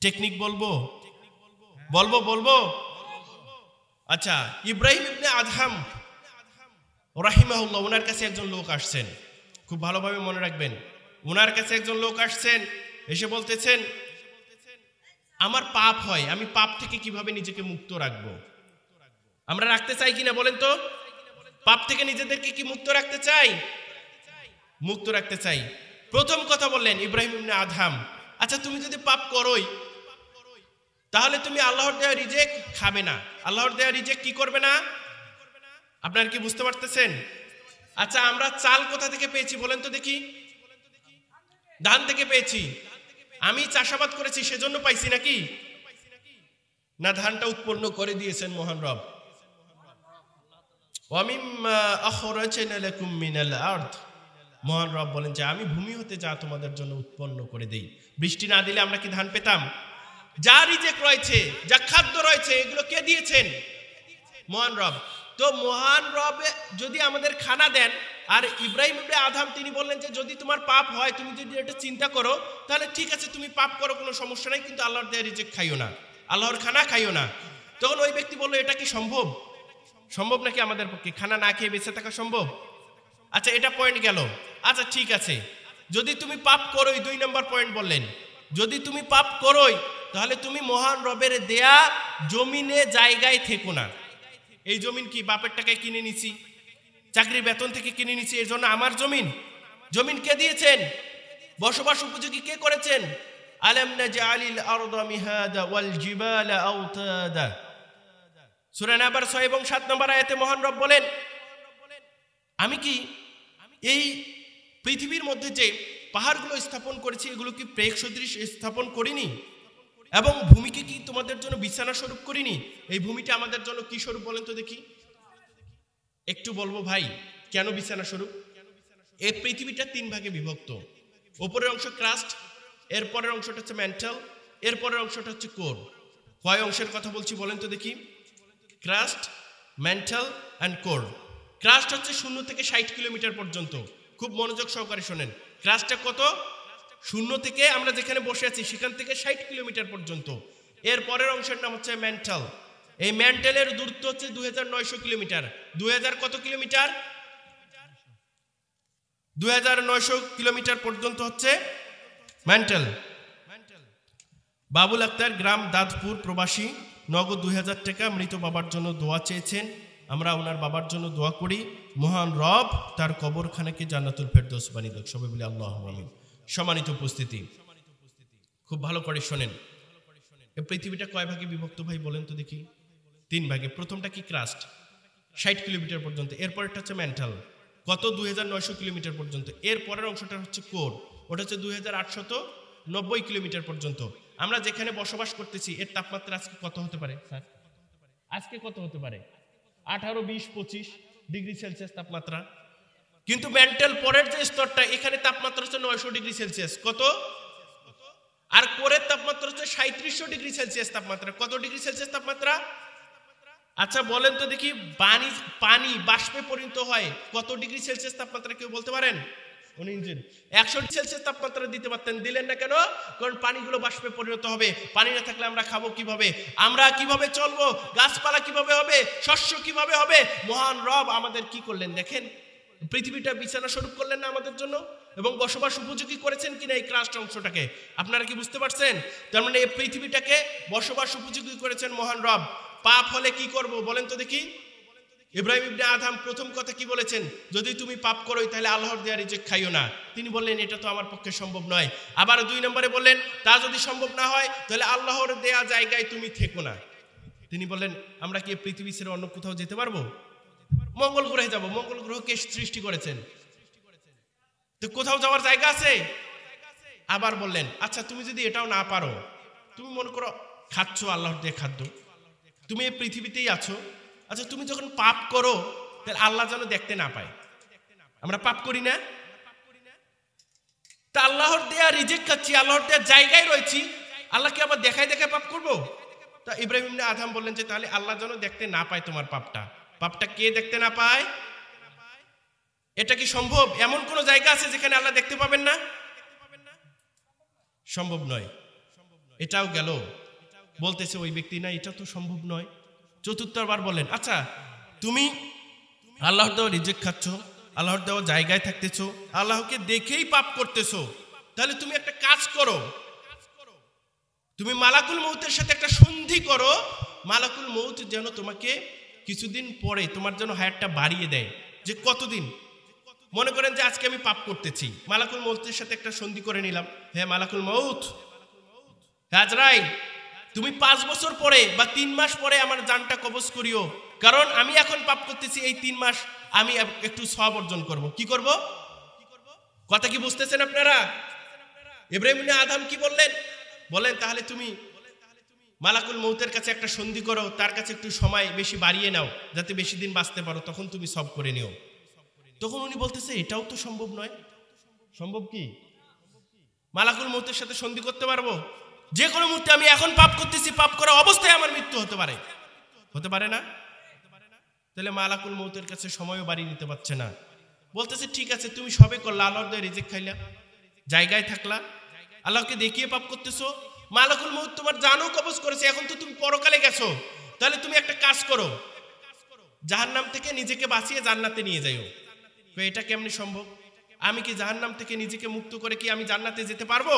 টেকনিক বলবো? বলবো? আচ্ছা, ইব্রাহিম ইবনে আদহাম রাহিমাহুল্লাহ, ওনার কাছে একজন লোক আসছেন, খুব ভালোভাবে মনে রাখবেন। ওনার কাছে একজন লোক আসছেন, এসে বলতেছেন আমার পাপ হয়, আমি পাপ থেকে কিভাবে নিজেকে মুক্ত রাখবো? আমরা রাখতে চাই কিনা বলেন তো? পাপ থেকে নিজেদেরকে কি মুক্ত রাখতে চাই? মুক্ত রাখতে চাই। প্রথম কথা বললেন ইব্রাহিম ইবনে আদহাম, আচ্ছা তুমি যদি পাপ করোই, তাহলে তুমি আল্লাহর দেওয়া রিজেক খাবে না। আল্লাহর দেওয়া রিজেক কি করবে না? আপনারা কি বুঝতে পারতেছেন? আচ্ছা, আমরা চাল কোথা থেকে পেয়েছি বলেন তো দেখি? ধান থেকে পেয়েছি। আমি চাষাবাদ করেছি সেজন্য পাইছি নাকি? না ধানটা উৎপন্ন করে দিয়েছেন মহান রব? ওয়ামিম্মা আখরাজনা লাকুম মিনাল আরদ, মহান রব বলেন যে আমি ভূমি হতে যা তোমাদের জন্য উৎপন্ন করে দেই। বৃষ্টি না দিলে আমরা কি ধান পেতাম? যা রিজেক রয়েছে, যা খাদ্য রয়েছে, এগুলো কে দিয়েছেন? মহান রব। তো মহান রব যদি আমাদের খানা দেন, আর ইব্রাহিম ইবনে আদম তিনি বললেন যে যদি তোমার পাপ হয়, তুমি যদি এটা চিন্তা করো, তাহলে ঠিক আছে, তুমি পাপ করো, কোনো সমস্যা নাই, কিন্তু আল্লাহর দেয়া রিজেক খাইও না, আল্লাহর খানা খাইও না। তখন ওই ব্যক্তি বললো, এটা কি সম্ভব? সম্ভব নাকি আমাদের পক্ষে খানা না খেয়ে বেঁচে থাকা সম্ভব? আচ্ছা, এটা পয়েন্ট গেল। আচ্ছা ঠিক আছে, যদি তুমি পাপ করোই, 2 নম্বর পয়েন্ট বললেন, যদি তুমি পাপ করোই, তাহলে তুমি মহান রবের দেয়া জমিনে জায়গায় থেকো না। এই জমিন কি বাপের টাকায় কিনে নিছি, চাকরির বেতন থেকে কিনে নিছি, এর জন্য আমার জমিন? জমিন কে দিয়েছেন? বসবাস উপযোগী কে করেছেন? আলাম নাজআলিল আরদা মিহাদা ওয়াল জিবালা আওতাদা। সূরা নাবার 6 এবং 7 নম্বর আয়াতে মহান রব বলেন, আমি কি এই পৃথিবীর মধ্যে যে পাহাড়গুলো স্থাপন করেছি, এগুলো কি প্রেক সদৃশ স্থাপন করিনি? এবং ভূমিকে কি তোমাদের জন্য বিছানা স্বরূপ করিনি? এই ভূমিটা আমাদের জন্য কি স্বরূপ বলেন তো দেখি? একটু বলবো ভাই, কেন বিছানা স্বরূপ? এই পৃথিবীটা 3 ভাগে বিভক্ত। উপরের অংশ ক্রাস্ট, এর পরের অংশটা হচ্ছে মেন্টাল, এর পরের অংশটা হচ্ছে কোর। কয় অংশের কথা বলছি বলেন তো দেখি? Crust, mental and core. Crust হচ্ছে 0 থেকে 60 কিলোমিটার পর্যন্ত। খুব মনোযোগ সহকারে শোনেন। ক্রাস্টটা কত? 0 থেকে আমরা যেখানে বসে আছি সেখান থেকে 60 কিলোমিটার পর্যন্ত। এর পরের অংশের নাম হচ্ছে মেন্টাল। এই মেন্টালের দূরত্ব হচ্ছে 2900 কিলোমিটার। 2000 কত কিলোমিটার? 2900 কিলোমিটার পর্যন্ত হচ্ছে মেন্টাল। বাবুল আক্তার, গ্রাম দাদপুর, প্রবাসী, নগদ 2000 টাকা মৃত বাবার জন্য দোয়া চেয়েছেন। আমরা ওনার বাবার জন্য দোয়া করি, মহান রব তার কবরখানাকে জান্নাতুল ফেরদৌস বানিয়ে দেন। সবাই বলি আল্লাহুম্মা আমিন। সম্মানিত উপস্থিতি, খুব ভালো করে শোনেন। এই পৃথিবীটা কয় ভাগে বিভক্ত ভাই বলেন তো দেখি? 3 ভাগে। প্রথমটা কি? ক্রাস্ট, 60 কিলোমিটার পর্যন্ত। এরপরটা হচ্ছে মেন্টাল, কত? 2900 কিলোমিটার পর্যন্ত। এর পরের অংশটা হচ্ছে কোর, ওটা হচ্ছে 2890 কিলোমিটার পর্যন্ত। আমরা যেখানে বসবাস করতেছি এর তাপমাত্রা আজকে কত হতে পারে স্যার? আজকে কত হতে পারে? 18, 20, 25 ডিগ্রি সেলসিয়াস তাপমাত্রা। কিন্তু মেন্টাল পরের যে স্তরটা, এখানে তাপমাত্রা হচ্ছে 900 ডিগ্রি সেলসিয়াস। কত? আর কোরের তাপমাত্রা হচ্ছে 3700 ডিগ্রি সেলসিয়াস তাপমাত্রা। কত ডিগ্রি সেলসিয়াস তাপমাত্রা? আচ্ছা বলেন তো দেখি, পানি বাষ্পে পরিণত হয় কত ডিগ্রি সেলসিয়াস তাপমাত্রা, কেউ বলতে পারেন? 100 ডিগ্রি সেলসিয়াস তাপমাত্রা দিতে পারতেন, দিলেন না কেন? কারণ পানিগুলো বাষ্পে পরিণত হবে। পানি না থাকলে আমরা খাবো কিভাবে? আমরা কিভাবে চলবো? গাছপালা কিভাবে হবে? শস্য কিভাবে হবে? মহান রব আমাদের কি করলেন দেখেন, পৃথিবীটা বিছানা স্বরূপ করলেন না আমাদের জন্য, এবং বসবাস উপযোগী করেছেন কিনা এই ক্রাস্ট অংশটাকে? আপনারা কি বুঝতে পারছেন? তার মানে এই পৃথিবীটাকে বসবাস উপযোগী করেছেন মহান রব। পাপ হলে কি করব বলেন তো দেখি? ইব্রাহিম ইবনে আদম প্রথম কথা কি বলেছেন? যদি তুমি পাপ করো তাহলে আল্লাহর দেয়া রিজিক খাইও না। তিনি বললেন এটা তো আমার পক্ষে সম্ভব নয়। আবার 2 নম্বরে বললেন তা যদি সম্ভব না হয় তাহলে আল্লাহর দেয়া জায়গায় তুমি থেকো না। তিনি বললেন আমরা কি পৃথিবী ছেড়ে অন্য কোথাও যেতে পারবো? মঙ্গল গ্রহে যাব। মঙ্গল গ্রহ কে সৃষ্টি করেছেন? তো কোথাও যাওয়ার জায়গা আছে? আবার বললেন আচ্ছা তুমি যদি এটাও না পারো, তুমি মনে করো খাচ্ছ আল্লাহর দেয়া খাদ্য, তুমি এই পৃথিবীতেই আছো, আচ্ছা তুমি যখন পাপ করো তাহলে আল্লাহ যেন দেখতে না পায়। আমরা পাপ করি না? তা আল্লাহর দেয়া রিজিক খাচ্ছি, আল্লাহর দেয়া জায়গায় রয়েছি, আল্লাহকে আবার দেখায় দেখায় পাপ করব? তা ইব্রাহিম ইবনে আদম বললেন যে তাহলে আল্লাহ যেন দেখতে না পায় তোমার পাপটা। পাপটা কে দেখতে না পায়? এটা কি সম্ভব? এমন কোন জায়গা আছে যেখানে আল্লাহ দেখতে পাবেন না? সম্ভব নয়। এটাও গেল, বলতেছে ওই ব্যক্তি না এটা তো সম্ভব নয়। চতুর্থবার বলেন আচ্ছা তুমি আল্লাহর দেওয়া রিজিক খাচ্ছ, আল্লাহর দেওয়া জায়গায় থাকতেছো, আল্লাহকে দেখেই পাপ করতেছো, তাহলে তুমি একটা কাজ করো, তুমি মালাকুল মউতের সাথে একটা সন্ধি করো, মালাকুল মউত যেন তোমাকে কিছুদিন পরে তোমার জন্য হায়াতটা বাড়িয়ে দেয়। যে কতদিন? মনে করেন যে আজকে আমি পাপ করতেছি, মালাকুল মউতের সাথে একটা সন্ধি করে নিলাম, হ্যাঁ মালাকুল মউত, আজরাইল তুমি 5 বছর পরে বা 3 মাস পরে আমার জানটা কবজ করিও, কারণ আমি এখন পাপ করতেছি, এই 3 মাস আমি একটু সওয়াব অর্জন করব। কি করব? কথা কি বুঝতেছেন আপনারা? ইব্রাহিম ইবনে আদম কি বললেন? বলেন তাহলে তুমি মালাকুল মৌতের কাছে একটা সন্ধি করো, তার কাছে একটু সময় বেশি বাড়িয়ে নাও যাতে বেশি দিন বাঁচতে পারো, তখন তুমি সব করে নিও। তখন উনি বলতেছে এটাও তো সম্ভব নয়। সম্ভব কি? মালাকুল মৌতের সাথে সন্ধি করতে পারবো? যে কোনো মুহূর্তে আমি এখন পাপ করতেছি, পাপ করা অবস্থায় আমার মৃত্যু হতে পারে, হতে পারে না? তাহলে মালাকুল মৌতের কাছে সময়ও বাড়িয়ে নিতে পারছে না। বলতেছে ঠিক আছে, তুমি সবে করলা, আল্লাহর দয়া রিজিক খাইলা, জায়গায় থাকলা, আল্লাহকে দেখিয়ে পাপ করতেছো, মালাকুল মৌত তোমার জানও কবজ করেছে, এখন তো তুমি পরকালে গেছো, তাহলে তুমি একটা কাজ করো, জাহান্নাম থেকে নিজেকে বাঁচিয়ে জান্নাতে নিয়ে যাইও। এটা কেমনে সম্ভব? আমি কি জাহান্নাম থেকে নিজেকে মুক্ত করে কি আমি জান্নাতে যেতে পারবো?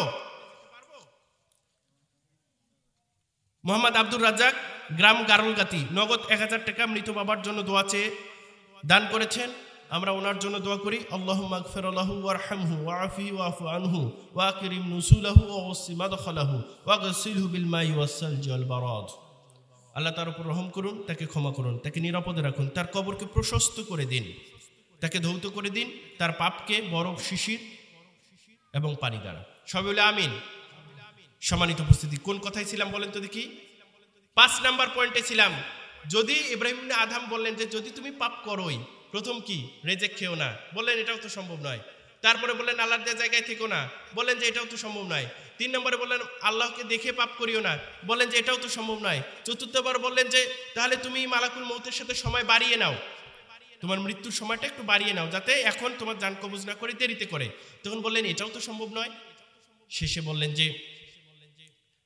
মোহাম্মদ আব্দুর রাজ্জাক, গ্রাম গারলগাতি, নগদ 1000 টাকা মৃত বাবার জন্য দোয়া চেয়ে দান করেছেন। আমরা ওনার জন্য দোয়া করি, আল্লাহুম্মা গফির লাহু ওয়ারহামহু ওয়াআফিহি ওয়াফু আনহু ওয়াকরিম নুসুলাহু ওয়াসি মাদখালাহু ওয়াগসিলহু বিল মাই ওয়াসসালজি ওয়াল বারাদ। আল্লাহ তার উপর রহম করুন, তাকে ক্ষমা করুন, তাকে নিরাপদে রাখুন, তার কবরকে প্রশস্ত করে দিন, তাকে ধৌত করে দিন, তার পাপকে বরফ শিশির এবং পানি দ্বারা। সবাই বলে আমিন। সম্মানিত উপস্থিতি, কোন কথায় ছিলাম বলেন তো দেখি? 5 নাম্বার পয়েন্টে ছিলাম। যদি ইব্রাহিম ইবনে আদম বললেন যে যদি তুমি পাপ করোই, প্রথম কি? রেজেক খেও না, বললেন এটাও তো সম্ভব নয়। তারপরে বললেন আল্লাহর দেয়া জায়গায় থেকো না, বললেন যে এটাও তো সম্ভব নয়। 3 নম্বরে বললেন আল্লাহকে দেখে পাপ করিও না, বললেন যে এটাও তো সম্ভব নয়। চতুর্থবার বললেন যে তাহলে তুমি মালাকুল মৌতের সাথে সময় বাড়িয়ে নাও, তোমার মৃত্যুর সময়টা একটু বাড়িয়ে নাও, যাতে এখন তোমার জান কবজ না করে দেরিতে করে। তখন বললেন এটাও তো সম্ভব নয়। শেষে বললেন যে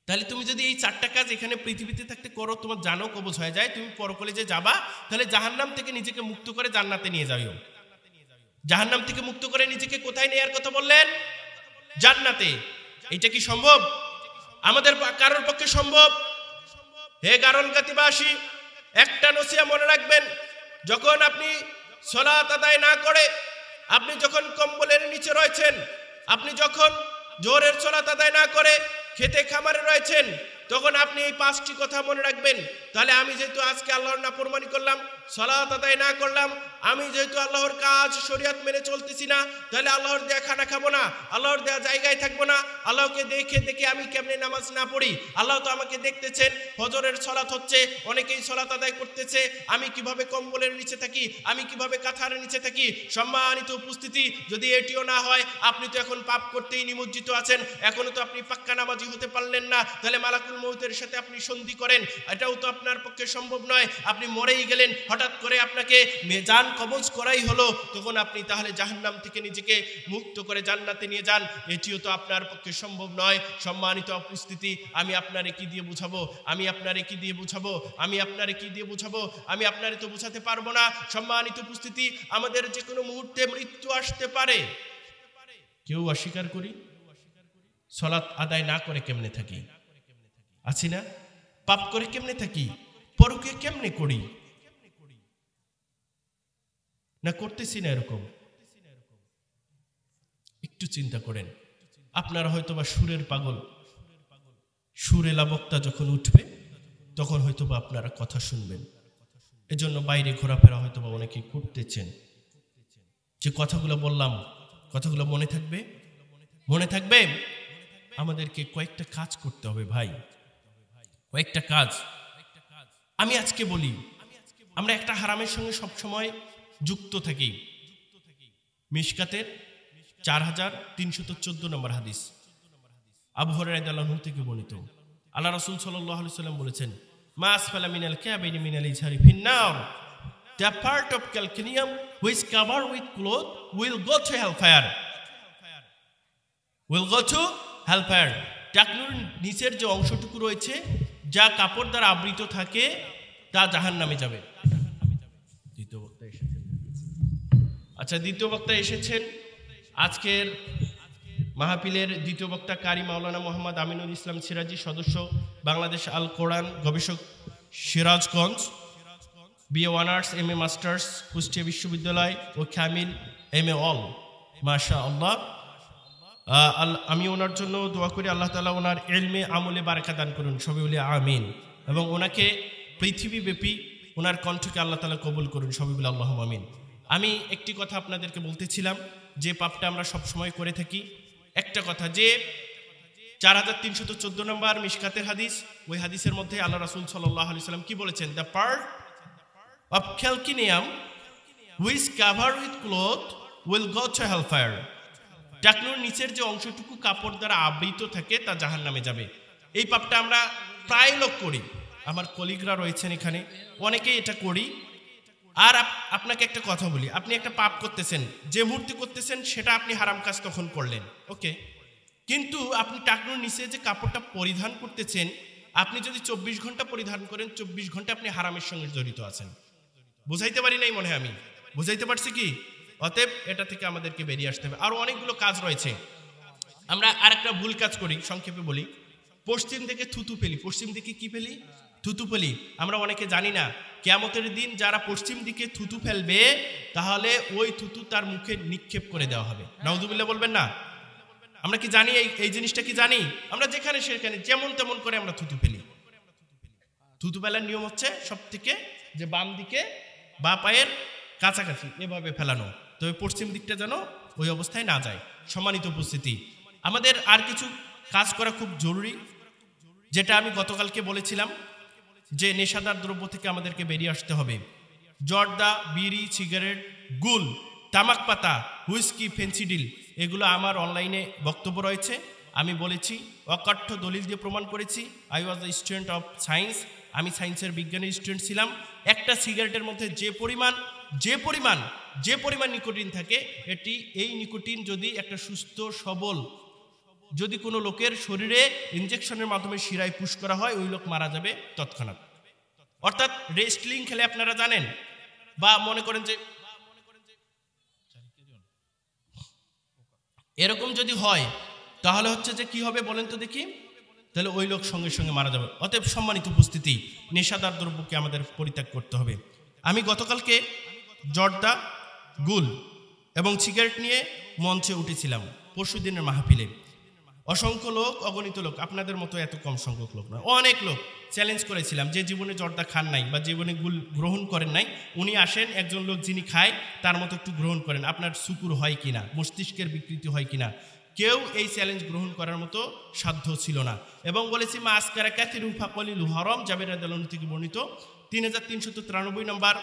তাহলে তুমি যদি এই 4টা কাজ এখানে পৃথিবীতে থাকতে করো, তোমার জানও কবজ হয়ে যায়, তুমি পরকালে যে যাবা, তাহলে জাহান্নাম থেকে নিজেকে মুক্ত করে জান্নাতে নিয়ে যাও। জাহান্নাম থেকে মুক্ত করে নিজেকে কোথায় নেয়ার কথা বললেন? জান্নাতে। এটা কি সম্ভব? আমাদের কারোর পক্ষে সম্ভব? হে গারলগাতিবাসী, একটা নসিহত মনে রাখবেন, যখন আপনি সালাত আদায় না করে, আপনি যখন কম্বলের নিচে রয়েছেন, আপনি যখন জোহরের সালাত আদায় না করে খেতে খামারে রয়েছেন, তখন আপনি এই 5টি কথা মনে রাখবেন। তাহলে আমি যেহেতু আজকে আল্লাহর নাফরমানি করলাম, সালাত আদায় না করলাম, আমি যেহেতু আল্লাহর কাজ শরীয়ত মেনে চলতেছি না, তাহলে আল্লাহর দেয়া খানা খাবো না, আল্লাহর দেয়া জায়গায় থাকবো না। আল্লাহকে দেখে দেখে আমি কেমনে নামাজ না পড়ি? আল্লাহ তো আমাকে দেখতেছেন, ফজরের সালাত হচ্ছে, অনেকেই সালাত আদায় করতেছে, আমি কিভাবে কম্বলের নিচে থাকি, আমি কিভাবে কাঁথার নিচে থাকি। সম্মানিত উপস্থিতি, যদি এটিও না হয়, আপনি তো এখন পাপ করতেই নিমজ্জিত আছেন, এখনো তো আপনি পাক্কা নামাজি হতে পারলেন না, তাহলে মালাকুল মৌতের সাথে আপনি সন্ধি করেন, এটাও তো আপনার পক্ষে সম্ভব নয়। আপনি মরেই গেলেন, হঠাৎ করে আপনাকে জান কবজ করাই হলো, তখন আপনি তাহলে জাহান্নাম থেকে নিজেকে মুক্ত করে জান্নাতে নিয়ে যান, এটিও তো আপনার পক্ষে সম্ভব নয়। সম্মানিত উপস্থিতি, আমি আপনারে কি দিয়ে বুঝাবো? আমি আপনারে কি দিয়ে বুঝাবো? আমি আপনারে কি দিয়ে বুঝাবো? আমি আপনারে তো বুঝাতে পারবো না। সম্মানিত উপস্থিতি, আমাদের যে কোনো মুহূর্তে মৃত্যু আসতে পারে। কেউ অস্বীকার করি সালাত আদায় না করে কেমনে থাকি? আছি না? পাপ করে কেমনে থাকি? পরকে কেমনে করি? না করতেছি না এরকম? একটু চিন্তা করেন। আপনারা হয়তোবা সুরের পাগল, সুরেলা বক্তা যখন উঠবে তখন হয়তোবা আপনারা কথা শুনবেন, এজন্য বাইরে ঘোরাফেরা হয়তোবা অনেকেই করতেছেন। যে কথাগুলো বললাম, কথাগুলো মনে থাকবে? মনে থাকবে? আমাদেরকে কয়েকটা কাজ করতে হবে ভাই, কয়েকটা কাজ। আমি আজকে বলি, আমরা একটা হারামের সঙ্গে সবসময় যুক্ত থাকি। মিশকাতের 4314 নম্বর হাদিস, আবু হুরায়রা রাদিয়াল্লাহু আনহু থেকে বর্ণিত। আল্লাহ রাসূল সাল্লাল্লাহু আলাইহি ওয়াসাল্লাম বলেছেন, মা আসফালা মিনাল কাবাইনি মিনাল ইজহারি ফিন্নার, the part of calcaneum which is covered with cloth will go to hellfire, will go to hellfire। টাকনুর নিচের যে অংশটুকু রয়েছে, যা কাপড় দ্বারা আবৃত থাকে, তা জাহান্নামে যাবে। দ্বিতীয় বক্তা এসেছেন। আচ্ছা, দ্বিতীয় বক্তা এসেছেন আজকের মাহফিলের দ্বিতীয় বক্তা কারি মাওলানা মোহাম্মদ আমিনুল ইসলাম সিরাজি, সদস্য বাংলাদেশ আল কোরআন গবেষক, Sirajganj, BA honours, MA masters Kushtia বিশ্ববিদ্যালয় ও কামিল এমএ অল। মাশাআল্লাহ। আমি ওনার জন্য দোয়া করি, আল্লাহ তাআলা ওনার ইলমে আমলে বারাকা দান করুন, সবাই বলে আমিন। এবং ওনাকে পৃথিবীব্যাপী ওনার কণ্ঠকে আল্লাহ তাআলা কবুল করুন, সবাই বলে আল্লাহুম্মা আমিন। আমি একটি কথা আপনাদেরকে বলতেছিলাম, যে পাপটা আমরা সব সময় করে থাকি। একটা কথা, যে 4314 নম্বর মিশকাতের হাদিস। ওই হাদিসের মধ্যে আল্লাহ রাসূল সাল্লাল্লাহু আলাইহি সাল্লাম কি বলেছেন? The part of calcaneum which cover with cloth will go to hellfire. টাকনুর নিচের যে অংশটুকু কাপড় দ্বারা আবৃত থাকে তা জাহান্নামে যাবে। এই পাপটা আমরা প্রায় লোক করি, আমার কলিগরা রয়েছেন এখানে, অনেকেই এটা করি। আর আপনাকে একটা কথা বলি, আপনি একটা পাপ করতেছেন, যে মুহূর্তে করতেছেন সেটা আপনি হারাম কাজ তখন করলেন, ওকে, কিন্তু আপনি টাকনুর নিচে যে কাপড়টা পরিধান করতেছেন, আপনি যদি 24 ঘন্টা পরিধান করেন, 24 ঘন্টা আপনি হারামের সঙ্গে জড়িত আছেন। বুঝাইতে পারি নাই মনে হয়, আমি বুঝাইতে পারছি কি? অতএব এটা থেকে আমাদেরকে বেরিয়ে আসতে হবে। আরো অনেকগুলো কাজ রয়েছে। আমরা আরেকটা ভুল কাজ করি, সংক্ষেপে বলি, পশ্চিম দিকে থুতু ফেলি। পশ্চিম দিকে কি ফেলি? থুতু ফেলি। আমরা অনেকে জানি না, কিয়ামতের দিন যারা পশ্চিম দিকে থুতু ফেলবে, তাহলে ওই থুতু তার মুখে নিক্ষেপ করে দেওয়া হবে। নাউযুবিল্লাহ বলবেন না? আমরা কি জানি এই জিনিসটা কি জানি? আমরা যেখানে সেখানে যেমন তেমন করে আমরা থুতু ফেলি। থুতু ফেলার নিয়ম হচ্ছে সব থেকে যে বাম দিকে বা পায়ের কাছাকাছি এভাবে ফেলানো, তবে পশ্চিম দিকটা যেন ওই অবস্থায় না যায়। সম্মানিত উপস্থিতি, আমাদের আর কিছু কাজ করা খুব জরুরি, যেটা আমি গতকালকে বলেছিলাম যে নেশাদার দ্রব্য থেকে আমাদেরকে বেরিয়ে আসতে হবে। জর্দা, বিড়ি, সিগারেট, গুল, তামাক পাতা, হুইস্কি, ফেন্সিডিল, এগুলো আমার অনলাইনে বক্তব্য রয়েছে। আমি বলেছি, অকাঠ্য দলিল দিয়ে প্রমাণ করেছি। I was the student of science, আমি সায়েন্সের বিজ্ঞানের স্টুডেন্ট ছিলাম। একটা সিগারেটের মধ্যে যে পরিমাণ নিকোটিন থাকে, এই নিকোটিন যদি একটা সুস্থ সবল যদি কোনো লোকের শরীরে ইনজেকশনের মাধ্যমে শিরায় পুশ করা হয়, ওই লোক মারা যাবে তৎক্ষণাৎ। অর্থাৎ রেসলিং খেলে আপনারা জানেন, বা মনে করেন যে এরকম যদি হয়, তাহলে হচ্ছে যে কি হবে বলেন তো দেখি? তাহলে ওই লোক সঙ্গে সঙ্গে মারা যাবে। অতএব সম্মানিত উপস্থিতি, নেশাদার দ্রব্যকে আমাদের পরিত্যাগ করতে হবে। আমি গতকালকে জর্দা, গুল এবং সিগারেট নিয়ে মঞ্চে উঠেছিলাম পরশুদিনের মাহফিলে। অসংখ্য লোক, অগণিত লোক, আপনাদের মতো এত কম সংখ্যক লোক নয়, অনেক লোক চ্যালেঞ্জ করেছিলাম, যে জীবনে জর্দা খান নাই বা জীবনে গুল গ্রহণ করেন নাই, উনি আসেন, একজন লোক যিনি খায় তার মতো একটু গ্রহণ করেন, আপনার শুকুর হয় কিনা, মস্তিষ্কের বিকৃতি হয় কিনা। কেউ এই চ্যালেঞ্জ গ্রহণ করার মতো সাধ্য ছিল না। এবং বলেছি, মা আসকারা ক্যাথিরু ফাকলিলু হারাম, জাবের রাদিয়াল্লাহু থেকে বর্ণিত 3393 নম্বর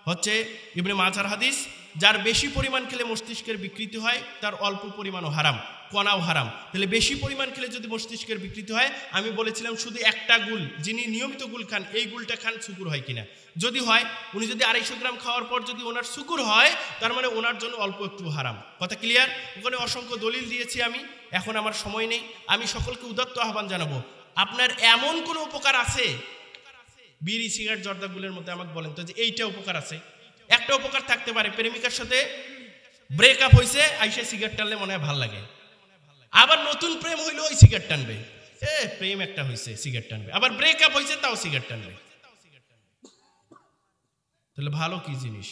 হচ্ছে ইবনে মাজার হাদিস। যার বেশি পরিমাণ খেলে মস্তিষ্কের বিকৃতি হয়, তার অল্প পরিমাণও হারাম, কণাও হারাম। তাহলে বেশি পরিমাণ খেলে যদি মস্তিষ্কের বিকৃতি হয়, আমি বলেছিলাম শুধু একটা গুল, যিনি নিয়মিত গুল খান, এই গুলটা খান, শুকুর হয় কিনা। যদি হয়, উনি যদি 250 গ্রাম খাওয়ার পর যদি ওনার শুকুর হয়, তার মানে ওনার জন্য অল্প একটু হারাম। কথা ক্লিয়ার? ওখানে অসংখ্য দলিল দিয়েছি আমি, এখন আমার সময় নেই। আমি সকলকে উদাত্ত আহ্বান জানাবো, আপনার এমন কোনো উপকার আছে বিড়ি, সিগারেট, জর্দাগুলের মধ্যে আমাকে বলেন তো যে এইটা উপকার আছে? একটা উপকার থাকতে পারে, প্রেমিকার সাথে ব্রেকআপ হয়েছে, আইসা সিগারেট টানলে মনে হয় ভাল লাগে, আবার নতুন প্রেম হইলো ওই সিগারেট টানবে, প্রেম একটা হয়েছে সিগারেট টানবে, আবার ব্রেকআপ হয়েছে তাও সিগারেট টানবে। তাহলে ভালো কি জিনিস?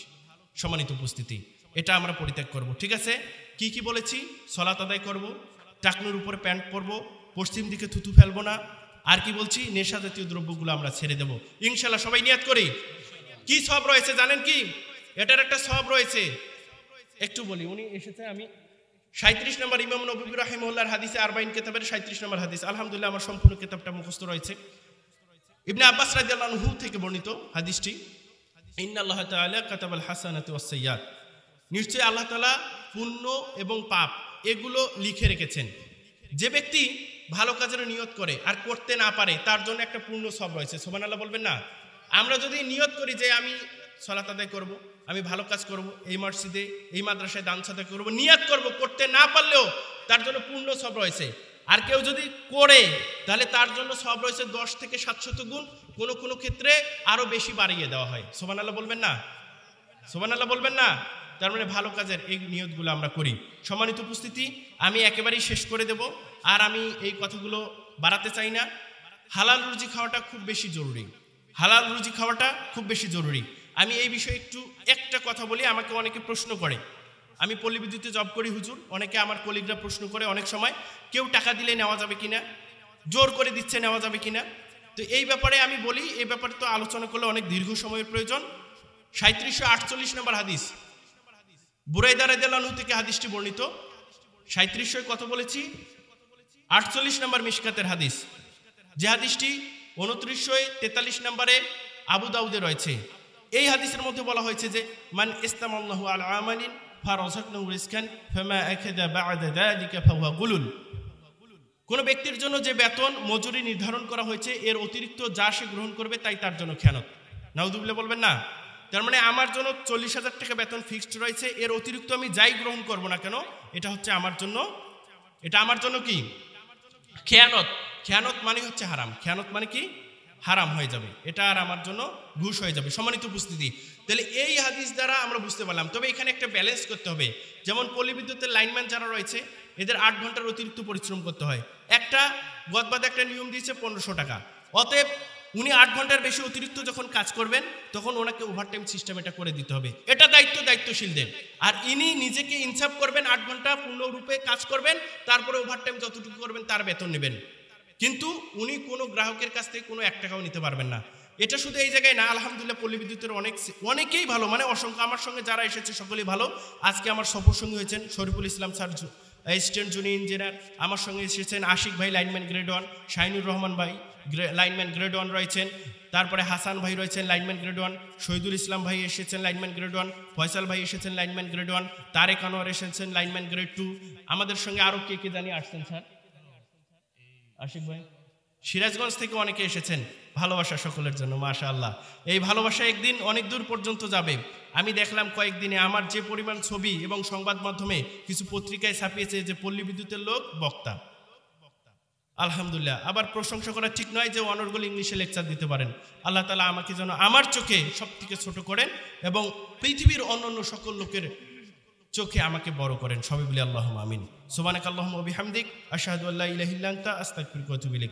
সম্মানিত উপস্থিতি, এটা আমরা পরিত্যাগ করব। ঠিক আছে, কি কি বলেছি? সালাত আদায় করব, টাকনুর উপরে প্যান্ট পরবো, পশ্চিম দিকে থুতু ফেলবো না, আর কি বলছি? নেশা জাতীয় দ্রব্যগুলো আমরা ছেড়ে দেব ইনশাল্লাহ। সবাই নিয়াত করি। কি সব রয়েছে জানেন কি? এটার একটা সব রয়েছে, একটু বলি। উনি এসেছে, আমি 37 নম্বর ইমাম নববী রাহিমাহুল্লাহর হাদিসে আরবাইন কিতাবের 37 নম্বর হাদিস। আলহামদুলিল্লাহ আমার সম্পূর্ণ কিতাবটা মুখস্থ রয়েছে। ইবনে আব্বাস রাদিয়াল্লাহু আনহু থেকে বর্ণিত হাদিসটি, ইন্নাল্লাহ তাআলা কাতাবাল হাসানাতি ওয়াস সাইয়্যাত, নিশ্চয়ই আল্লাহ তাআলা পুণ্য এবং পাপ এগুলো লিখে রেখেছেন। যে ব্যক্তি ভালো কাজের নিয়ত করে আর করতে না পারে, তার জন্য একটা পূর্ণ সব রয়েছে। সুবহানাল্লাহ বলবেন না? আমরা যদি নিয়ত করি যে আমি সালাত আদায় করব, আমি ভালো কাজ করব, এই মসজিদে এই মাদ্রাসায় দান সাদাকা করব, নিয়ত করব, করতে না পারলেও তার জন্য পূর্ণ সব রয়েছে। আর কেউ যদি করে, তাহলে তার জন্য সব রয়েছে 10 থেকে 700 গুণ, কোনো কোনো ক্ষেত্রে আরো বেশি বাড়িয়ে দেওয়া হয়। সুবহানাল্লাহ বলবেন না? সুবহানাল্লাহ বলবেন না? তার মানে ভালো কাজের এই নিয়তগুলো আমরা করি। সম্মানিত উপস্থিতি, আমি একেবারেই শেষ করে দেব, আর আমি এই কথাগুলো বাড়াতে চাই না। হালাল রুজি খাওয়াটা খুব বেশি জরুরি, হালাল রুজি খাওয়াটা খুব বেশি জরুরি। আমি এই বিষয়ে একটা কথা বলি। আমাকে অনেকে প্রশ্ন করে, আমি পল্লী বিদ্যুতে জব করি হুজুর, অনেকে আমার কলিগরা প্রশ্ন করে অনেক সময়, কেউ টাকা দিলে নেওয়া যাবে কিনা, জোর করে দিচ্ছে নেওয়া যাবে কিনা। তো এই ব্যাপারে আমি বলি, এই ব্যাপারে তো আলোচনা করলে অনেক দীর্ঘ সময়ের প্রয়োজন। 3748 নম্বর হাদিস, বুরাইদা রাদিয়াল্লাহু আনহু থেকে হাদিসটি বর্ণিত। 37 কত বলেছি? 48 নম্বর মিশকাতের হাদিস, যে হাদিসটি 2943 নম্বরে আবু দাউদে রয়েছে। এই হাদিসের মধ্যে বলা হয়েছে যে মান ইস্তামাল্লাহু আলা আমালিন ফারাযাকনাহু রিজকান ফামা আখাযা বা'দা যালিকা ফাহুয়া গুলুল। কোন ব্যক্তির জন্য যে বেতন মজুরি নির্ধারণ করা হয়েছে এর অতিরিক্ত যা সে গ্রহণ করবে তাই তার জন্য খেয়ানত। নাউযুবিল্লাহ বলবেন না? তার মানে আমার জন্য 40,000 টাকা বেতন ফিক্সড রয়েছে, এর অতিরিক্ত আমি যাই গ্রহণ করব না কেন এটা হচ্ছে আমার জন্য, এটা আমার জন্য কি খেয়ানত। খেয়ানত মানে হচ্ছে হারাম, খেয়ানত মানে কি হারাম হয়ে যাবে, এটা আর আমার জন্য ঘুষ হয়ে যাবে। সম্মানিত উপস্থিতি, তাহলে এই হাদিস দ্বারা আমরা বুঝতে পারলাম। তবে এখানে একটা ব্যালেন্স করতে হবে, যেমন পল্লী বিদ্যুতের লাইনম্যান যারা রয়েছে এদের 8 ঘন্টার অতিরিক্ত পরিশ্রম করতে হয়। একটা গতবাদ একটা নিয়ম দিয়েছে 1500 টাকা, অতএব উনি 8 ঘন্টার বেশি অতিরিক্ত যখন কাজ করবেন তখন ওনাকে ওভারটাইম সিস্টেম এটা করে দিতে হবে, এটা দায়িত্বশীলদের। আর ইনি নিজেকে ইনসাফ করবেন, 8 ঘন্টা পূর্ণরূপে কাজ করবেন, তারপরে ওভারটাইম যতটুকু করবেন তার বেতন নেবেন, কিন্তু উনি কোনো গ্রাহকের কাছ থেকে কোনো 1 টাকাও নিতে পারবেন না। এটা শুধু এই জায়গায় না, আলহামদুলিল্লাহ পল্লী বিদ্যুতের অনেকেই ভালো, মানে অসংখ্য আমার সঙ্গে যারা এসেছে সকলেই ভালো। আজকে আমার সফরসঙ্গী হয়েছেন Shariful Islam sir, assistant junior engineer. আমার সঙ্গে এসেছেন আশিক ভাই লাইনম্যান গ্রেড 1, শাহিনুর রহমান ভাই লাইনম্যান গ্রেড 1 রয়েছেন, তারপরে হাসান ভাই রয়েছেন লাইনম্যান গ্রেড 1, শহীদুল ইসলাম ভাই এসেছেন লাইনম্যান গ্রেড 1, ফয়সাল ভাই এসেছেন লাইনম্যান গ্রেড 1, তারেক আনোয়ার এসেছেন লাইনম্যান গ্রেড 2। আমাদের সঙ্গে আরও কে জানি আসছেন স্যার, আশিক ভাই, সিরাজগঞ্জ থেকে অনেকে এসেছেন। ভালোবাসা সকলের জন্য, মাশাআল্লাহ। এই ভালোবাসা একদিন অনেক দূর পর্যন্ত যাবে। আমি দেখলাম কয়েকদিনে আমার যে পরিমাণ ছবি এবং সংবাদ মাধ্যমে কিছু পত্রিকায় ছাপিয়েছে যে পল্লী বিদ্যুতের লোক বক্তা, আলহামদুলিল্লাহ। আবার প্রশংসা করা ঠিক নয় যে অনর্গল ইংলিশে লেকচার দিতে পারেন। আল্লাহ তাআলা আমাকে যেন আমার চোখে সব থেকে ছোট করেন এবং পৃথিবীর অন্যান্য সকল লোকের চোখে আমাকে বড় করেন। সবাই বলি আল্লাহুম্মা আমিন। সুবহানাকাল্লাহুম্মা ওয়া বিহামদিক আশহাদু আল্লা ইলাহা ইল্লা আনতা আস্তাগফিরুকা ওয়া আতুবু ইলাইক।